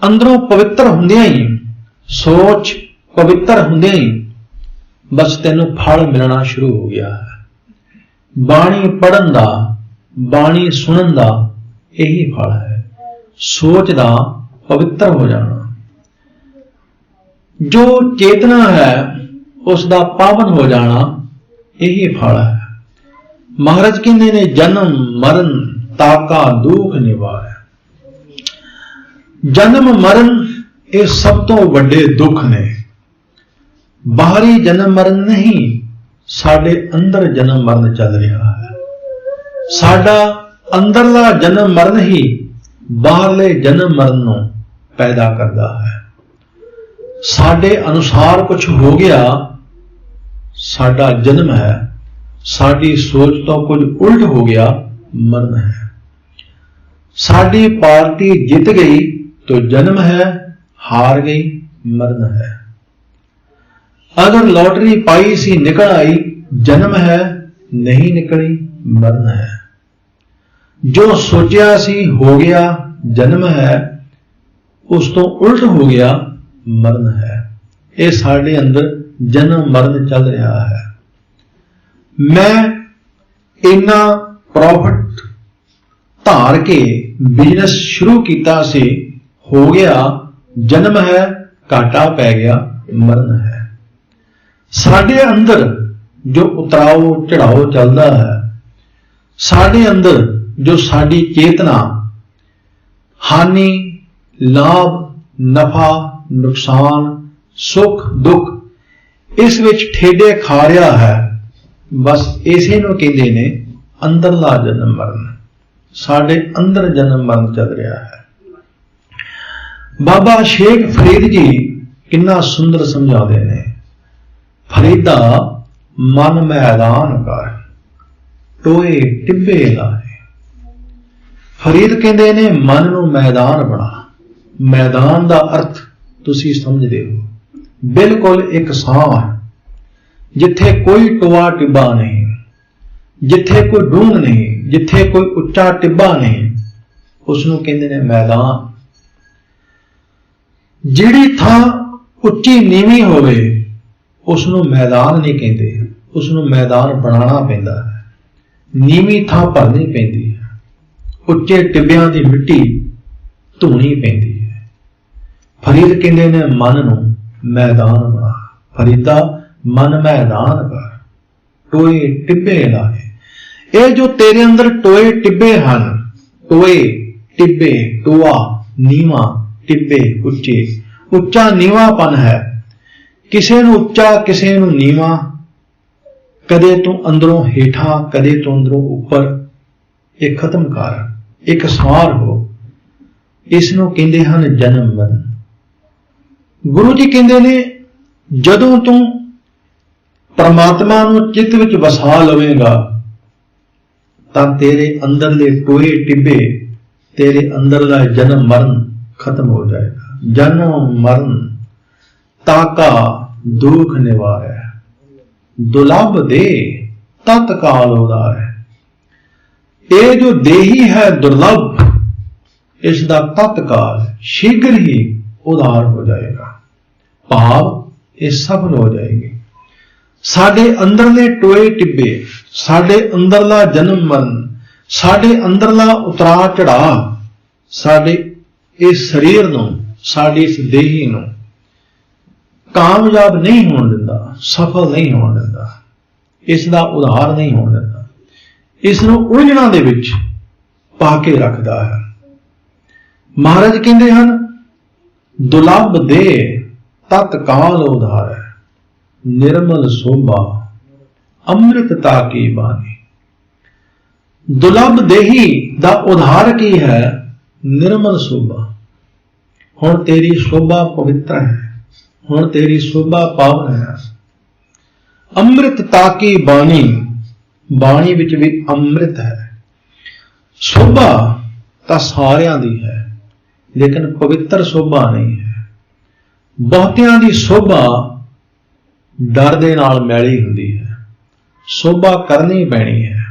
Speaker 1: अंदरों पवित्र हुंदियां ही, सोच पवित्र हुंदियां ही बस तेनू फल मिलना शुरू हो गया है। बाणी पढ़न दा, बाणी सुनन दा यही फल है। सोच दा पवित्र हो जाना, जो चेतना है उसका पावन हो जाना, यही फल है। महाराज कहते ने जन्म मरण ताका दुख निवारै। जन्म मरण ये सब तो वड्डे दुख ने। बाहरी जन्म मरण नहीं, साडे अंदर जन्म मरण चल रहा है। साडा अंदरला जन्म मरण ही बाहरले जन्म मरण नूं पैदा करता है। साडे अनुसार कुछ हो गया, साडा जन्म है। साडी सोच तो कुछ उल्ट हो गया, मरण है। साडी पार्टी जीत गई तो जन्म है, हार गई मरण है। अगर लॉटरी पाई सी निकल आई, जन्म है, नहीं निकली मरण है। जो सोचा सी हो गया, जन्म है, उस तो उल्ट हो गया मरण है। ये साडे अंदर जन्म मरण चल रहा है। मैं इन्ना प्रॉफिट धार के बिजनेस शुरू किया सी, हो गया जन्म है, घाटा पै गया मरण है। साडे अंदर जो उतराव चढ़ाव चलता है, साडे अंदर जो साडी चेतना हानि लाभ नफा नुकसान सुख दुख इस विच ठेडे खा रहा है, बस इसे नूं कहंदे ने अंदरला जन्म मरण। साडे अंदर जन्म मरण चल रहा है। बाबा शेख फरीद जी कितना सुंदर समझाते ने, फरीदा मन मैदान कर टोए टिब्बे लाए। फरीद कहंदे ने मन नूं मैदान बना। मैदान का अर्थ तुसी समझदे हो, बिल्कुल एक सां है जिथे कोई टोआ टिब्बा नहीं, जिथे कोई डूंग नहीं, जिथे कोई उच्चा टिब्बा नहीं, उसनूं कहंदे ने मैदान। जिहड़ी थां उच्ची नीवी होवे उसनूं मैदान नहीं कहंदे, उसनूं मैदान बनाना पैंदा है। नीवी थां भरनी पैंदी है, उच्चे टिब्बियां दी मिट्टी धोनी पैंदी है। फरीद कहंदे ने मन नूं मैदान बना। फरीदा मन मैदान कर टोए टिब्बे लाए। ये जो तेरे अंदर टोए टिब्बे हैं, टोए टिब्बे टोआ नीवा टिब्बे उच्चे, ਉੱਚਾ ਨੀਵਾਂਪਨ ਹੈ। ਕਿਸੇ ਨੂੰ ਉੱਚਾ, ਕਿਸੇ ਨੂੰ ਨੀਵਾਂ, ਕਦੇ ਤੂੰ ਅੰਦਰੋਂ ਹੇਠਾਂ, ਕਦੇ ਤੂੰ ਅੰਦਰੋਂ ਉੱਪਰ। ਇਹ ਖਤਮ ਕਰ, ਇੱਕ ਸਾਰ ਹੋ। ਇਸ ਨੂੰ ਕਹਿੰਦੇ ਹਨ ਜਨਮ ਮਰਨ। ਗੁਰੂ ਜੀ ਕਹਿੰਦੇ ਨੇ ਜਦੋਂ ਤੂੰ ਪਰਮਾਤਮਾ ਨੂੰ ਚਿੱਤ ਵਿੱਚ ਵਸਾ ਲਵੇਂਗਾ ਤਾਂ ਤੇਰੇ ਅੰਦਰਲੇ ਟੋਏ ਟਿੱਬੇ, ਤੇਰੇ ਅੰਦਰਲਾ ਜਨਮ ਮਰਨ ਖਤਮ ਹੋ ਜਾਏਗਾ। ਜਨਮ ਮਰਨ ਤਾਕਾ ਦੁਖ ਨਿਵਾਰੈ, ਦੁਲਭ ਦੇ ਤਤਕਾਲ ਉਦਾਰੈ। ਇਹ ਜੋ ਦੇਹੀ ਹੈ ਦੁਰਲਭ, ਇਸ ਦਾ ਤਤਕਾਲ ਸ਼ੀਘਰ ਹੀ ਉਦਾਰ ਹੋ ਜਾਏਗਾ। ਭਾਵ ਇਹ ਸਫਲ ਹੋ ਜਾਏਗੀ। ਸਾਡੇ ਅੰਦਰਲੇ ਟੋਏ ਟਿੱਬੇ, ਸਾਡੇ ਅੰਦਰਲਾ ਜਨਮ ਮਰਨ, ਸਾਡੇ ਅੰਦਰਲਾ ਉਤਰਾ ਚੜਾਅ, ਸਾਡੇ ਇਸ ਸਰੀਰ ਨੂੰ, ਸਾਡੀ ਇਸ ਦੇਹੀ ਨੂੰ ਕਾਮਯਾਬ ਨਹੀਂ ਹੋਣ ਦਿੰਦਾ, ਸਫਲ ਨਹੀਂ ਹੋਣ ਦਿੰਦਾ, ਇਸ ਦਾ ਉਧਾਰ ਨਹੀਂ ਹੋਣ ਦਿੰਦਾ, ਇਸ ਨੂੰ ਉਲਝਣਾਂ ਦੇ ਵਿੱਚ ਪਾ ਕੇ ਰੱਖਦਾ ਹੈ। ਮਹਾਰਾਜ ਕਹਿੰਦੇ ਹਨ ਦੁਲਭ ਦੇ ਤਤਕਾਲ ਉਧਾਰੈ, ਨਿਰਮਲ ਸੋਭਾ ਅੰਮ੍ਰਿਤਤਾ ਕੀ ਬਾਣੀ। ਦੁਲਭ ਦੇਹੀ ਦਾ ਉਧਾਰ ਕੀ ਹੈ? ਨਿਰਮਲ ਸੋਭਾ। ਹੁਣ ਤੇਰੀ ਸੋਭਾ ਪਵਿੱਤਰ ਹੈ, ਹੁਣ ਤੇਰੀ ਸੋਭਾ ਪਾਵਨ ਹੈ। ਅੰਮ੍ਰਿਤਤਾ ਕੀ ਬਾਣੀ, ਬਾਣੀ ਵਿੱਚ ਵੀ ਅੰਮ੍ਰਿਤ ਹੈ। ਸੋਭਾ ਤਾਂ ਸਾਰਿਆਂ ਦੀ ਹੈ, ਲੇਕਿਨ ਪਵਿੱਤਰ ਸੋਭਾ ਨਹੀਂ ਹੈ। ਬਹੁਤਿਆਂ ਦੀ ਸੋਭਾ ਡਰ ਦੇ ਨਾਲ ਮੈਲੀ ਹੁੰਦੀ ਹੈ। ਸੋਭਾ ਕਰਨੀ ਪੈਣੀ ਹੈ।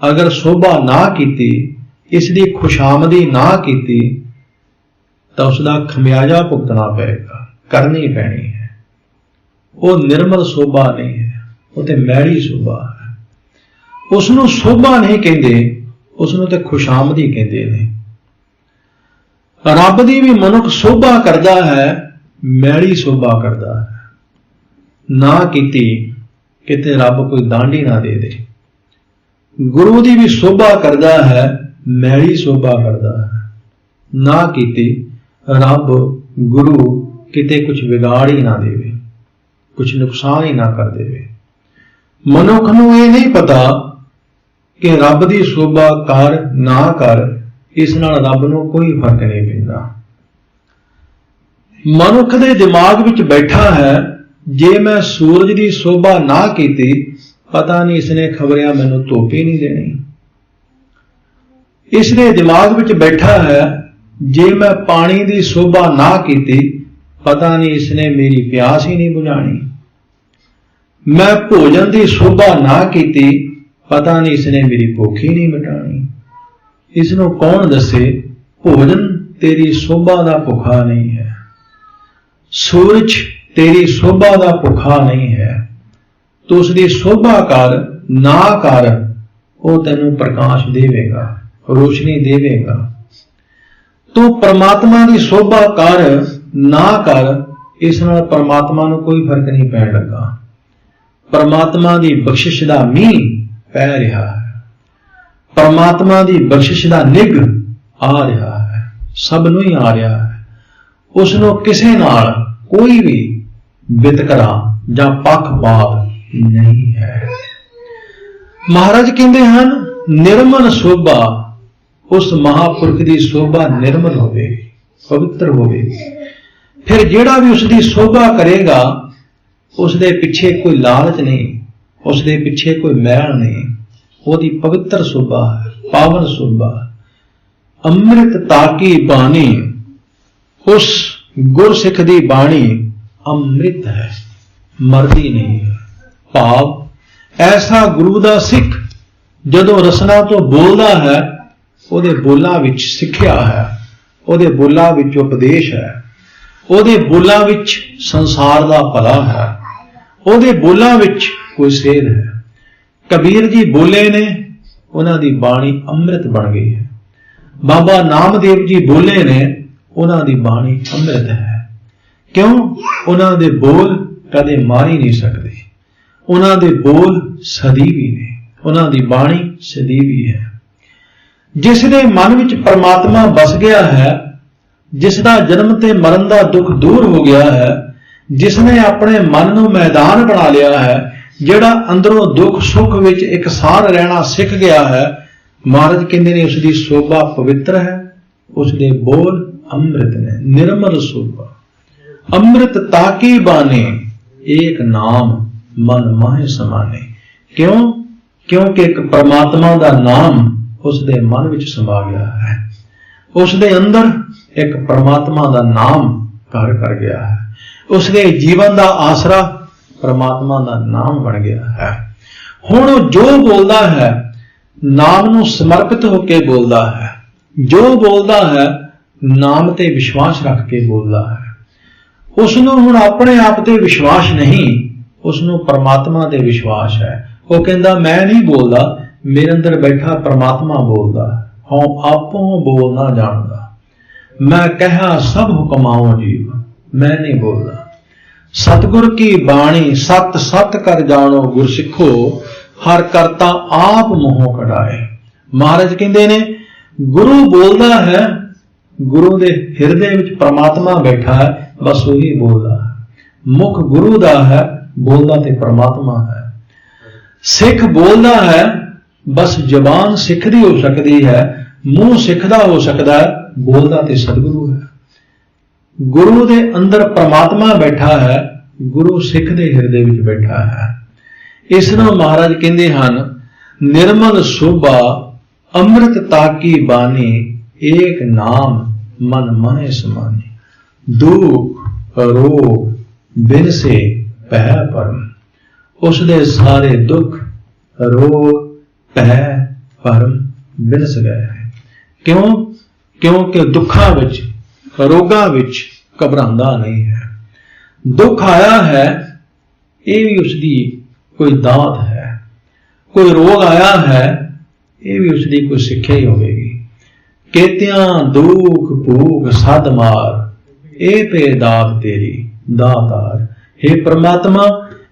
Speaker 1: ਅਗਰ ਸੋਭਾ ਨਾ ਕੀਤੀ, ਇਸ ਦੀ ਖੁਸ਼ਾਮਦੀ ਨਾ ਕੀਤੀ, ਤਾਂ ਉਸ ਦਾ ਖਮਿਆਜਾ ਭੁਗਤਣਾ ਪਏਗਾ, ਕਰਨੀ ਪੈਣੀ ਹੈ। ਉਹ ਨਿਰਮਲ ਸੋਭਾ ਨਹੀਂ ਹੈ, ਉਹ ਤੇ ਮੈਲੀ ਸੋਭਾ ਹੈ। ਉਸ ਨੂੰ ਸੋਭਾ ਨਹੀਂ ਕਹਿੰਦੇ, ਉਸ ਨੂੰ ਤੇ ਖੁਸ਼ਾਮਦੀ ਕਹਿੰਦੇ ਨੇ। ਰੱਬ ਦੀ ਵੀ ਮਨੁੱਖ ਸੋਭਾ ਕਰਦਾ ਹੈ, ਮੈਲੀ ਸੋਭਾ ਕਰਦਾ ਹੈ। ਨਾ ਕੀਤੀ ਕਿਤੇ ਰੱਬ ਕੋਈ ਡਾਂਡੀ ਨਾ ਦੇ ਦੇ। ਗੁਰੂ ਦੀ ਵੀ ਸੋਭਾ ਕਰਦਾ ਹੈ, ਮੈਲੀ ਸੋਭਾ ਕਰਦਾ ਹੈ। ਨਾ ਕੀਤੀ ਰੱਬ ਗੁਰੂ ਕਿਤੇ ਕੁਝ ਵਿਗਾੜ ਹੀ ਨਾ ਦੇਵੇ, ਕੁਝ ਨੁਕਸਾਨ ਹੀ ਨਾ ਕਰ ਦੇਵੇ। ਮਨੁੱਖ ਨੂੰ ਇਹ ਨਹੀਂ ਪਤਾ ਕਿ ਰੱਬ ਦੀ ਸੋਭਾ ਕਰ ਨਾ ਕਰ, ਇਸ ਨਾਲ ਰੱਬ ਨੂੰ ਕੋਈ ਫਰਕ ਨਹੀਂ ਪੈਂਦਾ। ਮਨੁੱਖ ਦੇ ਦਿਮਾਗ ਵਿੱਚ ਬੈਠਾ ਹੈ, ਜੇ ਮੈਂ ਸੂਰਜ ਦੀ ਸੋਭਾ ਨਾ ਕੀਤੀ, ਪਤਾ ਨਹੀਂ ਇਸਨੇ ਖਬਰਿਆ ਮੈਨੂੰ ਧੁੱਪ ਹੀ ਨਹੀਂ ਦੇਣੀ। ਇਸ ਦੇ ਦਿਮਾਗ ਵਿੱਚ ਬੈਠਾ ਹੈ, ਜੇ ਮੈਂ ਪਾਣੀ ਦੀ ਸੋਭਾ ਨਾ ਕੀਤੀ, ਪਤਾ ਨਹੀਂ ਇਸਨੇ ਮੇਰੀ ਪਿਆਸ ਹੀ ਨਹੀਂ ਬੁਝਾਣੀ। ਮੈਂ ਭੋਜਨ ਦੀ ਸੋਭਾ ਨਾ ਕੀਤੀ, ਪਤਾ ਨਹੀਂ ਇਸਨੇ ਮੇਰੀ ਭੁੱਖ ਹੀ ਨਹੀਂ ਮਿਟਾਣੀ। ਇਸ ਨੂੰ ਕੌਣ ਦੱਸੇ ਭੋਜਨ ਤੇਰੀ ਸੋਭਾ ਦਾ ਭੁੱਖਾ ਨਹੀਂ ਹੈ, ਸੂਰਜ ਤੇਰੀ ਸੋਭਾ ਦਾ ਭੁੱਖਾ ਨਹੀਂ ਹੈ। ਤੂੰ ਉਸ ਦੀ ਸੋਭਾ ਕਰ ਨਾ ਕਰ, ਉਹ ਤੈਨੂੰ ਪ੍ਰਕਾਸ਼ ਦੇਵੇਗਾ, ਰੋਸ਼ਨੀ ਦੇਵੇਗਾ। ਤੂੰ ਪਰਮਾਤਮਾ ਦੀ ਸੋਭਾ ਕਰ ਨਾ ਕਰ, ਇਸ ਨਾਲ ਪਰਮਾਤਮਾ ਨੂੰ ਕੋਈ ਫਰਕ ਨਹੀਂ ਪੈਣ ਲੱਗਾ। ਪਰਮਾਤਮਾ ਦੀ ਬਖਸ਼ਿਸ਼ ਦਾ ਮੀਂਹ ਪੈ ਰਿਹਾ ਹੈ, ਪਰਮਾਤਮਾ ਦੀ ਬਖਸ਼ਿਸ਼ ਦਾ ਨਿੱਘ ਆ ਰਿਹਾ ਹੈ, ਸਭ ਨੂੰ ਹੀ ਆ ਰਿਹਾ ਹੈ। ਉਸ ਨੂੰ ਕਿਸੇ ਨਾਲ ਕੋਈ ਵੀ ਵਿਤਕਰਾ ਜਾਂ ਪੱਖਪਾਤ ਨਹੀਂ ਹੈ। ਮਹਾਰਾਜ ਕਹਿੰਦੇ ਹਨ ਨਿਰਮਲ ਸੋਭਾ, ਉਸ ਮਹਾਪੁਰਖ ਦੀ ਸੋਭਾ ਨਿਰਮਲ ਹੋਵੇਗੀ, ਪਵਿੱਤਰ ਹੋਵੇਗੀ। ਫਿਰ ਜਿਹੜਾ ਵੀ ਉਸ ਦੀ ਸੋਭਾ ਕਰੇਗਾ, ਉਸ ਦੇ ਪਿੱਛੇ ਕੋਈ ਲਾਲਚ ਨਹੀਂ, ਉਸ ਦੇ ਪਿੱਛੇ ਕੋਈ ਮੈਲ ਨਹੀਂ। ਉਹਦੀ ਪਵਿੱਤਰ ਸੋਭਾ ਹੈ, ਪਾਵਨ ਸੋਭਾ। ਅੰਮ੍ਰਿਤ ਤਾਕੀ ਬਾਣੀ, ਉਸ ਗੁਰਸਿੱਖ ਦੀ ਬਾਣੀ ਅੰਮ੍ਰਿਤ ਹੈ, ਮਰਦੀ ਨਹੀਂ ਹੈ। ਭਾਵ ਐਸਾ ਗੁਰੂ ਦਾ ਸਿੱਖ ਜਦੋਂ ਰਸਨਾ ਤੋਂ ਬੋਲਦਾ ਹੈ, ਉਹਦੇ ਬੋਲਾਂ ਵਿੱਚ ਸਿੱਖਿਆ ਹੈ, ਉਹਦੇ ਬੋਲਾਂ ਵਿੱਚ ਉਪਦੇਸ਼ ਹੈ, ਉਹਦੇ ਬੋਲਾਂ ਵਿੱਚ ਸੰਸਾਰ ਦਾ ਭਲਾ ਹੈ, ਉਹਦੇ ਬੋਲਾਂ ਵਿੱਚ ਕੋਈ ਸੇਧ ਹੈ। ਕਬੀਰ ਜੀ ਬੋਲੇ ਨੇ, ਉਹਨਾਂ ਦੀ ਬਾਣੀ ਅੰਮ੍ਰਿਤ ਬਣ ਗਈ ਹੈ। ਬਾਬਾ ਨਾਮਦੇਵ ਜੀ ਬੋਲੇ ਨੇ, ਉਹਨਾਂ ਦੀ ਬਾਣੀ ਅੰਮ੍ਰਿਤ ਹੈ। ਕਿਉਂ? ਉਹਨਾਂ ਦੇ ਬੋਲ ਕਦੇ ਮਾਰ ਹੀ ਨਹੀਂ ਸਕਦੇ, ਉਹਨਾਂ ਦੇ ਬੋਲ ਸਦੀਵੀ ਨੇ, ਉਹਨਾਂ ਦੀ ਬਾਣੀ ਸਦੀਵੀ ਹੈ। ਜਿਸ ਦੇ ਮਨ ਵਿੱਚ ਪਰਮਾਤਮਾ ਵਸ ਗਿਆ ਹੈ, जिसका जन्म ते मरण का दुख दूर हो गया है, जिसने अपने मन नूं मैदान बना लिया है, जिहड़ा अंदरों दुख सुख विच इकसार रहना सीख गया है, महाराज कहते ने उसकी शोभा पवित्र है, उसके बोल अमृत ने, निर्मल शोभा। अमृत ताकी बाने, एक नाम मन माहे समाने। क्यों? क्योंकि एक परमात्मा का नाम उसके मन विच समा गया है, उसके अंदर एक परमात्मा का नाम घर कर गया है, उसके जीवन का आसरा परमात्मा का नाम बन गया है। हुण जो बोलता है नाम नूं समर्पित होकर बोलता है, जो बोलता है नाम ते विश्वास रख के बोलता है। उसनूं हुण अपने आप ते विश्वास नहीं, उसनूं परमात्मा ते विश्वास है। वो कहता मैं नहीं बोलता, मेरे अंदर बैठा परमात्मा बोलता, हूँ आपों बोलना जानदा, मैं कहा सब हुक्माओ जीव, मैं नहीं बोलता। सतगुर की बाणी सत सत कर जानो गुर सिखो, हर करता आप मोह कढ़ाए। महाराज कहते ने गुरु बोलता है, गुरु दे हिरदे विच परमात्मा बैठा है, बस वही बोलता है। मुख गुरु दा है, बोलता ते परमात्मा है। सिख बोलता है, बस जबान सिख दी हो सकती है, मुंह सिख दा हो सकता है, बोलता ते सतगुरु है। गुरु दे अंदर परमात्मा बैठा है, गुरु सिख दे हिरदे विच बैठा है। इस नूं महाराज कहते हैं निर्मल शोभा अमृत ताकी बानी, एक नाम मन माहे समानी। दुख रोग बिन से पै परम, उसदे सारे दुख रोग पै परम बिनस गए हैं। क्यों? क्योंकि दुखा विच रोगां विच घबरांदा नहीं है। दुख आया है, ये भी उसकी कोई दात है। कोई रोग आया है, ये भी उसकी कोई सिक्ख्या ही होगी। केतियां दुख भूख सद मार, ए पे दात तेरी दातार। हे परमात्मा,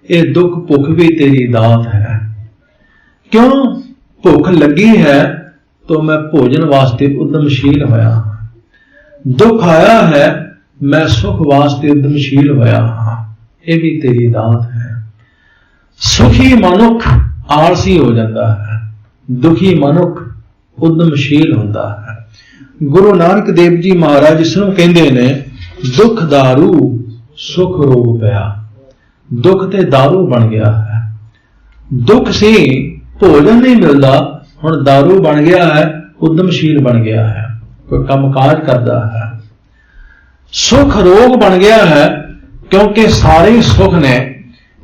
Speaker 1: ये दुख भुख भी तेरी दात है। क्यों? भुख लगी है तो मैं भोजन वास्ते उद्यमशील होया, दुख आया है मैं सुख वास्ते उद्यमशील होया हाँ, ये भी तेरी दात है। सुखी मनुख आलसी हो जाता है, दुखी मनुख उद्यमशील होता है। गुरु नानक देव जी महाराज इसनूं कहंदे ने दुख दारू सुख रोग पया। दुख ते दारू बन गया है। दुख से भोजन नहीं मिलता, हुण दारू बन गया है, उद्यमशील बन गया है, कोई कामकाज करता है। सुख रोग बन गया है, क्योंकि सारे सुख ने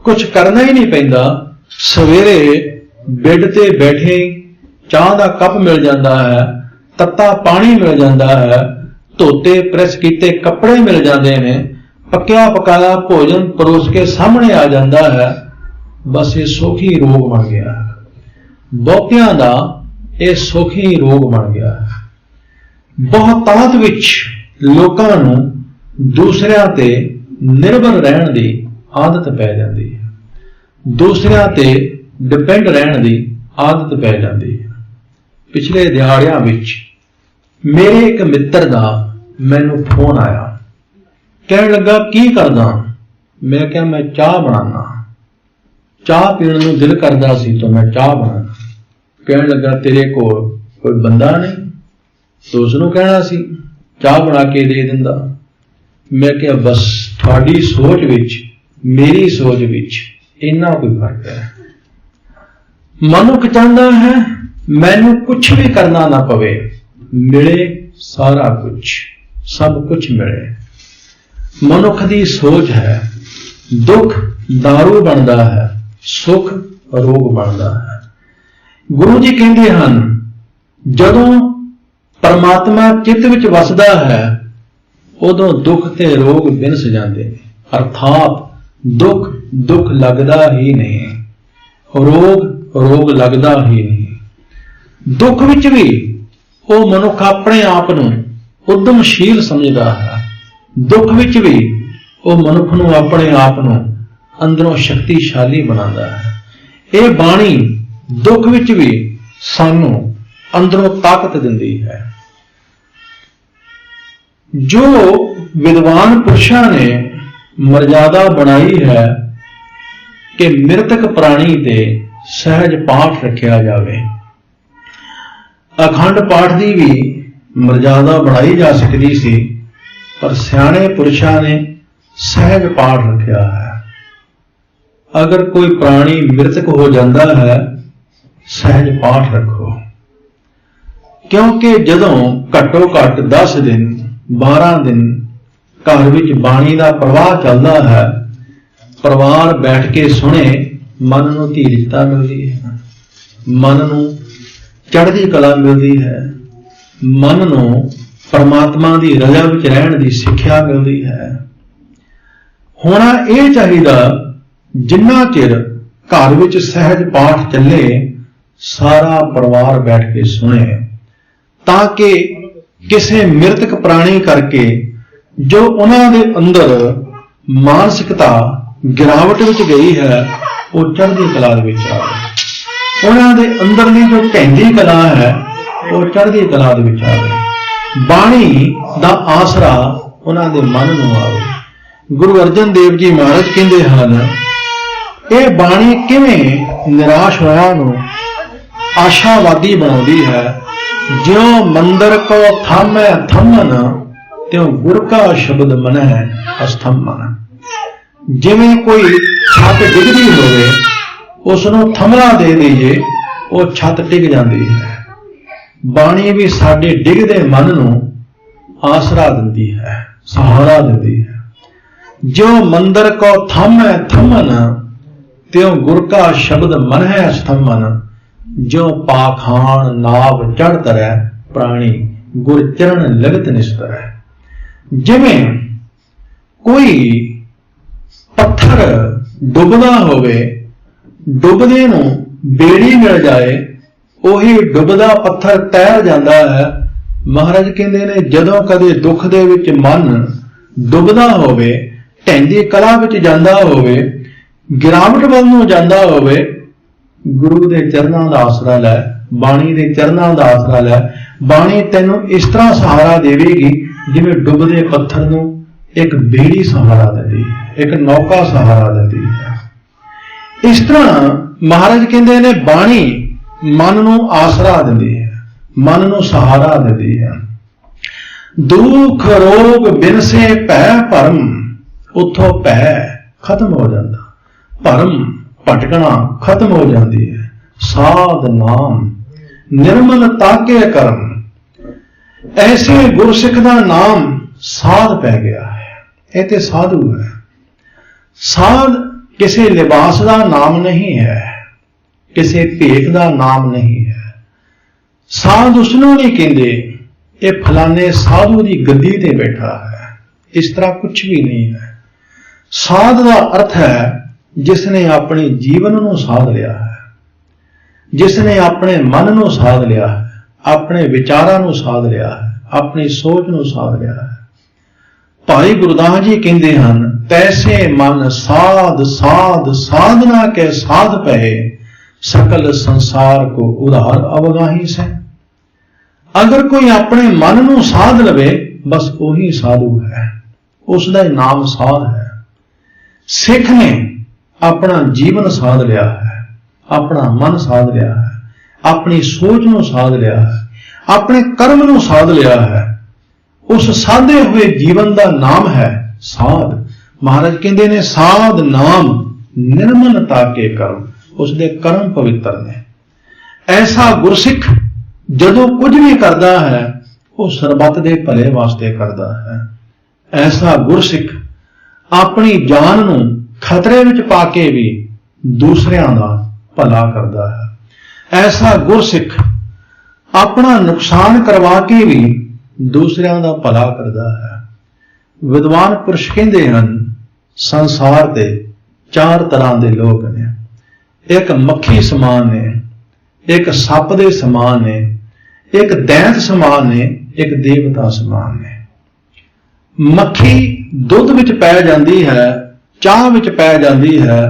Speaker 1: कुछ करना ही नहीं पैंदा। सवेरे बेड ते बैठे चाह का कप मिल जाता है, तत्ता पानी मिल जाता है, धोते प्रेस कीते कपड़े मिल जाते हैं, पक्या पकाया भोजन परोस के सामने आ जाता है। बस ये सुखी रोग बन गया है। बहुतियां दा ये सुखी रोग बन गया है। बहुतात विच लोकां नूं दूसरियां ते निर्भर रहण दी आदत पै जाती है, दूसरियां ते डिपेंड रहण दी आदत पै जाती है। पिछले दिहाड़ियां विच मेरे एक मित्र दा मैनूं फोन आया, कहण लगा की करदा? मैं क्या मैं चाह बनाना, चाह पीण नूं दिल करदा सी तो मैं चाह बनाना। कहण लगा तेरे कोल कोई बंदा नहीं तो उसनूं कहना सी चाह बना के दे दिंदा। मैं क्या बस तुहाडी सोच विच मेरी सोच विच इन्ना कोई फर्क है। मनुख चाहता है मैनूं कुछ भी करना ना पवे, मिले सारा कुछ, सब कुछ मिले। मनुख की सोच है। दुख दारू बनता है, सुख रोग बनता है। गुरु जी कहते हैं जदों परमात्मा चित्त विच वसदा है उदों दुख ते रोग बिनस जाते हैं। अर्थात दुख दुख लगता ही नहीं, रोग रोग लगता ही नहीं। दुख विच भी वो मनुख अपने आप नूं उद्यमशील समझदा है। दुख विच भी वो मनुख नूं अपने आप नूं अंदरों शक्तिशाली बनाता है। ये बाणी दुख विच भी सानू अंदरों ताकत दिंदी है। जो विद्वान पुरुषों ने मर्यादा बनाई है कि मृतक प्राणी ते सहज पाठ रखा जाए, अखंड पाठ की भी मर्यादा बनाई जा सकती सी, पर सियाणे पुरुषों ने सहज पाठ रखा है। अगर कोई प्राणी मृतक हो जाता है, सहज पाठ रखो, क्योंकि जदों घट्टो घट 10 दिन 12 दिन घर विच बाणी का प्रवाह चलता है, परिवार बैठ के सुने, मन नूं धीरजता मिलती है, मन नूं चढ़दी कला मिलती है, मन नूं परमात्मा की रजा विच रहण दी सिक्ख्या मिलती है। होना यह चाहिए जिन्ना चिर घर विच सहज पाठ चले, सारा परिवार बैठ के सुने, ताकि किसी मृतक प्राणी करके जो उन्होंने अंदर मानसिकता गिरावट विच गई है, वो चढ़दी कला विच आवे। उन्होंने अंदरली जो ढैंदी कला है, वो चढ़दी कला विच आवे। बाणी दा आसरा उन्होंने मन नूं आवे। गुरु अर्जन देव जी महाराज कहते हैं, ये बाणी किवें निराश होया नूं आशावादी बनाउंदी है। ज्यों मंदिर को थामै थमन, त्यों गुर का शब्द मन है अस्थमन। जिवें कोई छत डिगदी होवे, उसनूं थमला दे दईए, वो छत डिग जाती है। बाणी भी साडे डिगदे मन नूं आसरा दिंदी है, सहारा दिंदी है। ज्यों मंदिर को थामै थमन, त्यों गुर का शब्द मन है अस्थमन। जो पाखान नाव चढ़ तरह, प्राणी गुर चरण लगत निस्तर है। जिवें कोई पत्थर डुबदा होवे, डुबदे नूं बेड़ी मिल जाए, उही डुबदा पत्थर तैर जाता है। महाराज कहते ने, जदों कदे दुख दे विच मन डुबदा होवे, ढैंदी कला विच जांदा होवे, गिरावट वल नूं जांदा होवे, गुरु दे चरणों का आसरा लै, बाणी दे चरणों का आसरा लै। बाणी तैनूं इस तरह सहारा देवेगी जिवें डुबदे पत्थर नूं एक बेड़ी सहारा देती है, एक नौका सहारा देती है। इस तरह महाराज कहते ने, बाणी मन नूं आसरा दिंदी है, मन नूं सहारा देती है। दुख रोग बिनसे भै भरम, उथों भै खत्म हो जाता, भरम भटकना खत्म हो जाती है। साध नाम निर्मल ताके कर्म, ऐसे गुरसिख का नाम साध पै गया है। यह तो साधु है। साध किसी लिबास का नाम नहीं है, किसी भेख का नाम नहीं है। साध उसनों नहीं कहते ये फलाने साधु की गद्दी ते बैठा है, इस तरह कुछ भी नहीं है। साध का अर्थ है जिसने अपने जीवन को साध लिया है, जिसने अपने मन को साध लिया है, अपने विचारों को साध लिया है, अपनी सोच को साध लिया है। भाई गुरदास जी कहते हैं, तैसे मन साध साध साधना के साध पहे, सकल संसार को उधार अवगाही से। अगर कोई अपने मन को साध लवे, बस वही साधु है, उसका नाम साध है। सिख ने अपना जीवन साध लिया है, अपना मन साध लिया है, अपनी सोच को साध लिया है, अपने कर्म को साध लिया है। उस साधे हुए जीवन का नाम है साध। महाराज कहते ने, साध नाम निर्मलता के कर्म, उसके कर्म पवित्र ने। ऐसा गुरसिख जदों कुछ भी करता है, वो सरबत के भले वास्ते करता है। ऐसा गुरसिख अपनी जान को खतरे में पा के भी दूसरियां का भला करता है। ऐसा गुरसिख अपना नुकसान करवा के भी दूसरियां का भला करता है। विद्वान पुरुष कहते हैं, संसार के 4 तरह के लोग ने। एक मक्खी समान ने, एक सप दे समान ने, एक दैंत समान ने, एक देवता समान ने। मक्खी दुध विच पै जाती है, चाह विच पै जाती है,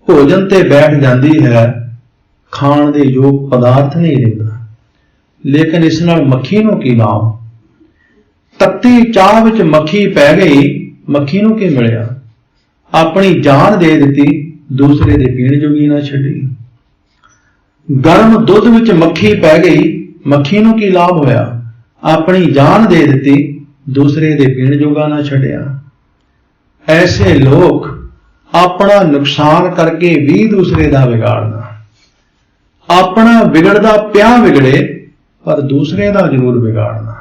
Speaker 1: भोजन ते बैठ जाती है, खाण दे योग पदार्थ नहीं रहता। लेकिन इस नाल मक्खी नूं की लाभ? तत्ती चाह विच मक्खी पै गई, मक्खी नूं की मिलिया? अपनी जान दे दिती, दूसरे दे पीण जोगी ना छड्डी। गर्म दुध विच मक्खी पै गई, मक्खी नूं की लाभ होया? अपनी जान दे दिती, दूसरे दे पीण जोगा ना छड्डिया। ऐसे लोग अपना नुकसान करके भी दूसरे दा बिगाड़ना, अपना बिगड़दा पिया बिगड़े पर दूसरे दा जरूर बिगाड़ना,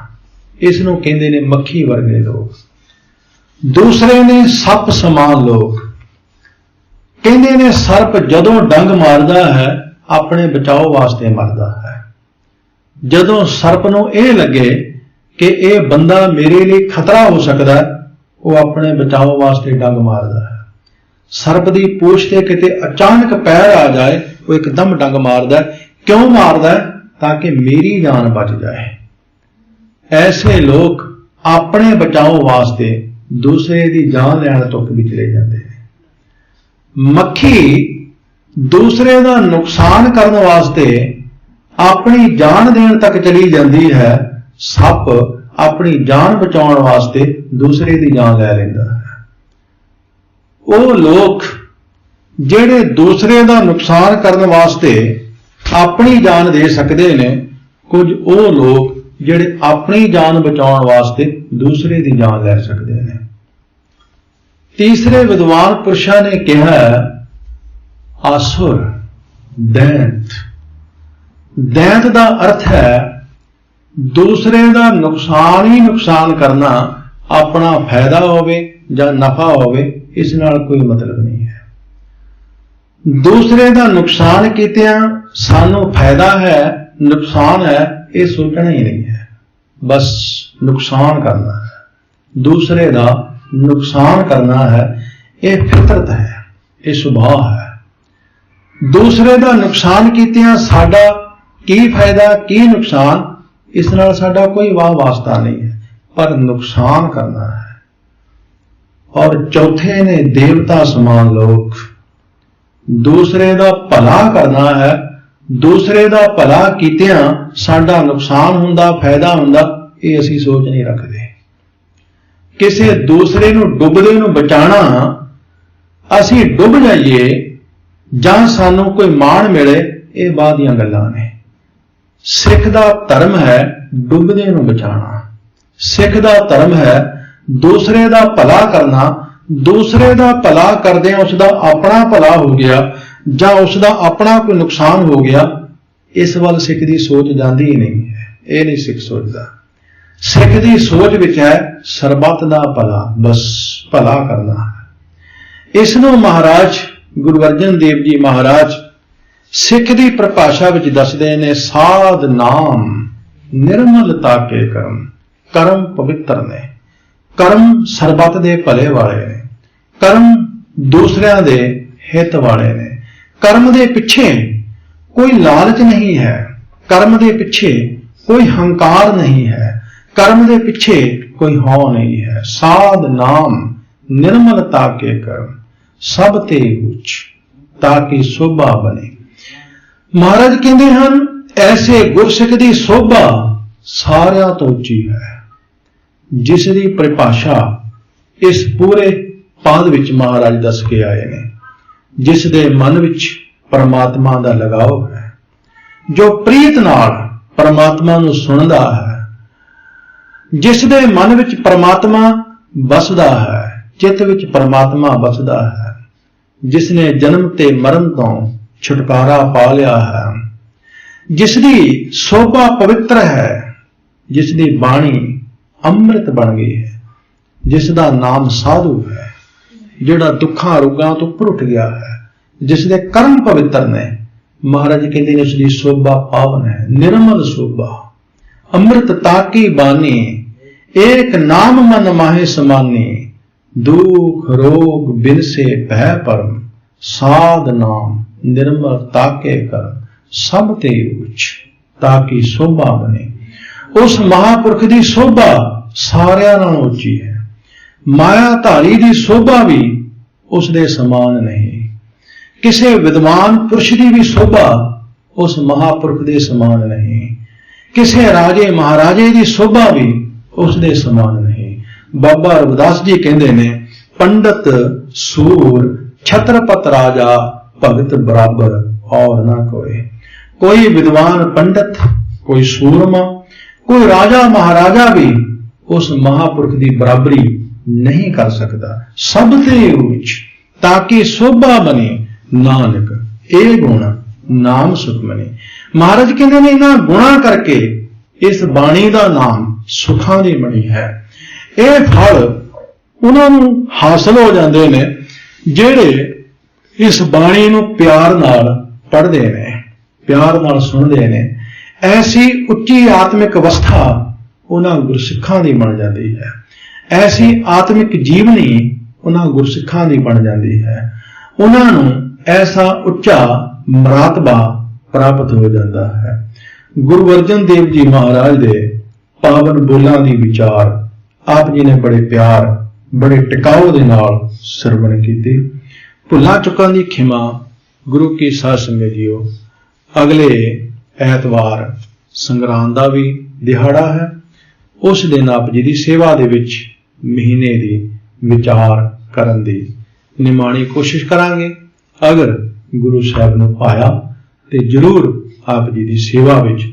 Speaker 1: इस नूं कहंदे ने मक्खी वर्गे लोग। दूसरे ने सप समान लोग। कहंदे ने सर्प जदों डंग मारदा है अपने बचाव वास्ते मरदा है। जदों सर्प नूं इह लगे कि यह बंदा मेरे लिए खतरा हो सकता है, वो अपने बचाव वास्ते डंग मारदा है। सर्प की पूछ से किते अचानक पैर आ जाए, वो एकदम डंग मारदा है। क्यों मारदा है? ताकि मेरी जान बच जाए। ऐसे लोग अपने बचाव वास्ते दूसरे की जान लैण तुक भी चले जाते हैं। मक्खी दूसरे का नुकसान करने वास्ते अपनी जान देण तक चली जाती है, सप अपनी जान बचाउण वास्ते दूसरे की जान लै लैंदा है। वो लोग ਜਿਹੜੇ दूसरे का नुकसान करने वास्ते अपनी जान दे सकते हैं, कुछ वो लोग ਜਿਹੜੇ अपनी जान बचाउण वास्ते दूसरे की जान लै सकते हैं। तीसरे विद्वान पुरुषों ने कहा आसुर दैंत। दैंत का अर्थ है दूसरे का नुकसान ही नुकसान करना, अपना फायदा होवे या नफा होवे इस नाल कोई मतलब नहीं है। दूसरे का नुकसान कीतियां सानू फायदा है नुकसान है ये सोचना ही नहीं है, बस नुकसान करना है, दूसरे का नुकसान करना है, ये फितरत है, ये स्वभाव है। दूसरे का नुकसान कीतियां साडा की फायदा की नुकसान, इस नाल साडा कोई वाह वास्ता नहीं है, पर नुकसान करना है। और चौथे ने देवता समान लोग। दूसरे का भला करना है, दूसरे का भला कीतियां साडा नुकसान हुंदा फायदा हुंदा, ये असीं सोच नहीं रखते। किसी दूसरे नूं डुबदे नूं बचाना, असीं डुब जाइए जां सानू कोई मान मिले, ये बात दीयां गल्लां ने। सिख दा धर्म है डुबदे नूं बचाना। सिख दा धर्म है दूसरे का भला करना। दूसरे का भला करदे उसका अपना भला हो गया जां उसका अपना कोई नुकसान हो गया, इस वाल सिख की सोच जाती ही नहीं है। ये नहीं सिख सोचता। सिख की सोच विच है सरबत का भला, बस भला करना है। इसनों महाराज गुरु अर्जन देव जी महाराज सिख की परिभाषा विच दसदे ने, साध नाम निर्मलता के कर्म। कर्म पवित्र ने, कर्म सरबत के भले वाले ने, कर्म दूसरिਆਂ ਦੇ हित वाले ने। कर्म के पिछे कोई लालच नहीं है, कर्म के पिछे कोई हंकार नहीं है, कर्म के पिछे कोई हौ नहीं है। साध नाम निर्मलता के कर्म सब ते उच्च ताकि शोभा बने। महाराज कहते हैं ऐसे गुरसिख की शोभा सारियां तो उच्ची है, जिसकी परिभाषा इस पूरे पाद विच महाराज दस के आए ने। जिस दे मन विच परमात्मा का लगाव है, जो प्रीत नाल परमात्मा नूं सुनदा है, जिस दे मन विच परमात्मा बसदा है, चित विच परमात्मा बसदा है, जिसने जन्म ते मरण तो छुटकारा पा लिया है, जिसकी शोभा पवित्र है, जिसकी बाणी अमृत बन गई है, जिसका नाम साधु है, जिहड़ा दुखा रोगां तो उपर उठ गया है, जिसके कर्म पवित्र ने। महाराज कहते हैं उसकी शोभा पावन है, निर्मल शोभा। अमृत ताकी बानी एक नाम मन माहे समानी, दुख रोग बिन से भय परम, साध नाम निर्मल ताके कर्म सब ते उच्च ताकि शोभा बने। उस महापुरख की शोभा सारियां नालों उच्ची है। माया धारी की शोभा भी उसके समान नहीं। किसी विद्वान पुरुष की भी शोभा उस महापुरख के समान नहीं। किसी राजे महाराजे की शोभा भी ਉਸ ਦੇ ਸਮਾਨ ਨਹੀਂ। ਬਾਬਾ ਰਵਿਦਾਸ ਜੀ ਕਹਿੰਦੇ ਨੇ, ਪੰਡਤ ਸੂਰ ਛਤਰਪਤ ਰਾਜਾ ਭਗਤ ਬਰਾਬਰ ਔਰ ਨਾ ਕੋਏ। ਕੋਈ ਵਿਦਵਾਨ ਪੰਡਤ, ਕੋਈ ਸੂਰਮਾ, ਕੋਈ ਰਾਜਾ ਮਹਾਰਾਜਾ ਵੀ ਉਸ ਮਹਾਪੁਰਖ ਦੀ ਬਰਾਬਰੀ ਨਹੀਂ ਕਰ ਸਕਦਾ। ਸਭ ਤੇ ਉੱਚ ਤਾकि ਸੋਭਾ ਬਣੇ ਨਾਨਕ ਇਹ ਗੁਣ ਨਾਮ ਸੁਖ ਮਨੇ। ਮਹਾਰਾਜ ਕਹਿੰਦੇ ਨੇ, ਇਹਨਾਂ ਗੁਣਾਂ ਕਰਕੇ ਇਸ ਬਾਣੀ ਦਾ ਨਾਮ ਸੁਖਾਂ ਦੀ ਬਣੀ ਹੈ। ਇਹ ਫਲ ਉਹਨਾਂ ਨੂੰ ਹਾਸਲ ਹੋ ਜਾਂਦੇ ਨੇ ਜਿਹੜੇ ਇਸ ਬਾਣੀ ਨੂੰ ਪਿਆਰ ਨਾਲ ਪੜ੍ਹਦੇ ਨੇ, ਪਿਆਰ ਨਾਲ ਸੁਣਦੇ ਨੇ। ਐਸੀ ਉੱਚੀ ਆਤਮਿਕ ਅਵਸਥਾ ਉਹਨਾਂ ਗੁਰਸਿੱਖਾਂ ਦੀ ਬਣ ਜਾਂਦੀ ਹੈ। ਐਸੀ ਆਤਮਿਕ ਜੀਵਨੀ ਉਹਨਾਂ ਗੁਰਸਿੱਖਾਂ ਦੀ ਬਣ ਜਾਂਦੀ ਹੈ। ਉਹਨਾਂ ਨੂੰ ਐਸਾ ਉੱਚਾ ਮਰਾਤਬਾ ਪ੍ਰਾਪਤ ਹੋ ਜਾਂਦਾ ਹੈ। ਗੁਰੂ ਅਰਜਨ ਦੇਵ ਜੀ ਮਹਾਰਾਜ ਦੇ ਪਾਵਨ ਬੋਲਾਂ ਦੀ ਵਿਚਾਰ ਆਪ ਜੀ ਨੇ ਬੜੇ ਪਿਆਰ, ਬੜੇ ਟਿਕਾਓ ਦੇ ਨਾਲ ਸਰਵਣ ਕੀਤੀ। ਭੁੱਲਾਂ ਚੁੱਕਾਂ ਦੀ ਖਿਮਾ। ਗੁਰੂ ਕੀ ਸਾਧ ਸੰਗਤ ਜੀਓ, ਅਗਲੇ ਐਤਵਾਰ ਸੰਗਰਾਂਦ ਦਾ ਵੀ ਦਿਹਾੜਾ ਹੈ। ਉਸ ਦਿਨ ਆਪ ਜੀ ਦੀ ਸੇਵਾ ਦੇ ਵਿੱਚ ਮਹੀਨੇ ਦੀ ਵਿਚਾਰ ਕਰਨ ਦੀ ਨਿਮਾਣੀ ਕੋਸ਼ਿਸ਼ ਕਰਾਂਗੇ। ਅਗਰ ਗੁਰੂ ਸਾਹਿਬ ਨੂੰ ਪਾਇਆ ਤੇ ਜ਼ਰੂਰ ਆਪ ਜੀ ਦੀ ਸੇਵਾ ਵਿੱਚ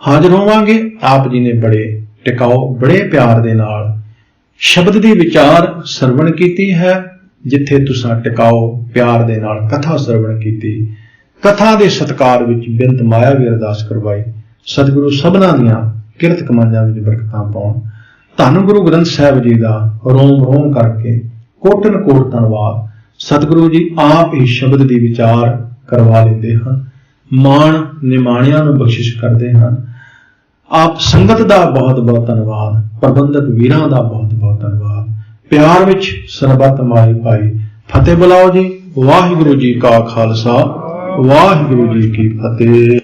Speaker 1: ਹਾਜ਼ਰ ਹੋਵਾਂਗੇ। ਆਪ ਜੀ ਨੇ ਬੜੇ ਟਿਕਾਓ, ਬੜੇ ਪਿਆਰ ਦੇ ਨਾਲ ਸ਼ਬਦ ਦੀ ਵਿਚਾਰ ਸਰਵਣ ਕੀਤੀ ਹੈ। ਜਿੱਥੇ ਤੁਸੀਂ ਟਿਕਾਓ ਪਿਆਰ ਦੇ ਨਾਲ ਕਥਾ ਸਰਵਣ ਕੀਤੀ, ਕਥਾ ਦੇ ਸਤਿਕਾਰ ਵਿੱਚ ਬੇਨਤ ਮਾਇਆ ਵੀ ਅਰਦਾਸ ਕਰਵਾਈ। ਸਤਿਗੁਰੂ ਸਭਨਾਂ ਦੀਆਂ ਕਿਰਤ ਕਮਾਈਆਂ ਵਿੱਚ ਬਰਕਤਾਂ ਪਾਉਣ। ਧੰਨ ਗੁਰੂ ਗ੍ਰੰਥ ਸਾਹਿਬ ਜੀ ਦਾ ਰੋਮ ਰੋਮ ਕਰਕੇ ਕੋਟਨ ਕੋਟ ਧੰਨਵਾਦ। ਸਤਿਗੁਰੂ ਜੀ ਆਪ ਹੀ ਸ਼ਬਦ ਦੀ ਵਿਚਾਰ ਕਰਵਾ ਲੈਂਦੇ ਹਨ, ਮਾਣ ਨਿਮਾਣਿਆਂ ਨੂੰ ਬਖਸ਼ਿਸ਼ ਕਰਦੇ ਹਨ। ਆਪ ਸੰਗਤ ਦਾ ਬਹੁਤ ਬਹੁਤ ਧੰਨਵਾਦ। ਪ੍ਰਬੰਧਕ ਵੀਰਾਂ ਦਾ ਬਹੁਤ ਬਹੁਤ ਧੰਨਵਾਦ। ਪਿਆਰ ਵਿੱਚ ਸਰਬੱਤ ਮਾਈ ਭਾਈ। ਫਤਿਹ ਬੁਲਾਓ ਜੀ। ਵਾਹਿਗੁਰੂ ਜੀ ਕਾ ਖਾਲਸਾ, ਵਾਹਿਗੁਰੂ ਜੀ ਕੀ ਫਤਿਹ।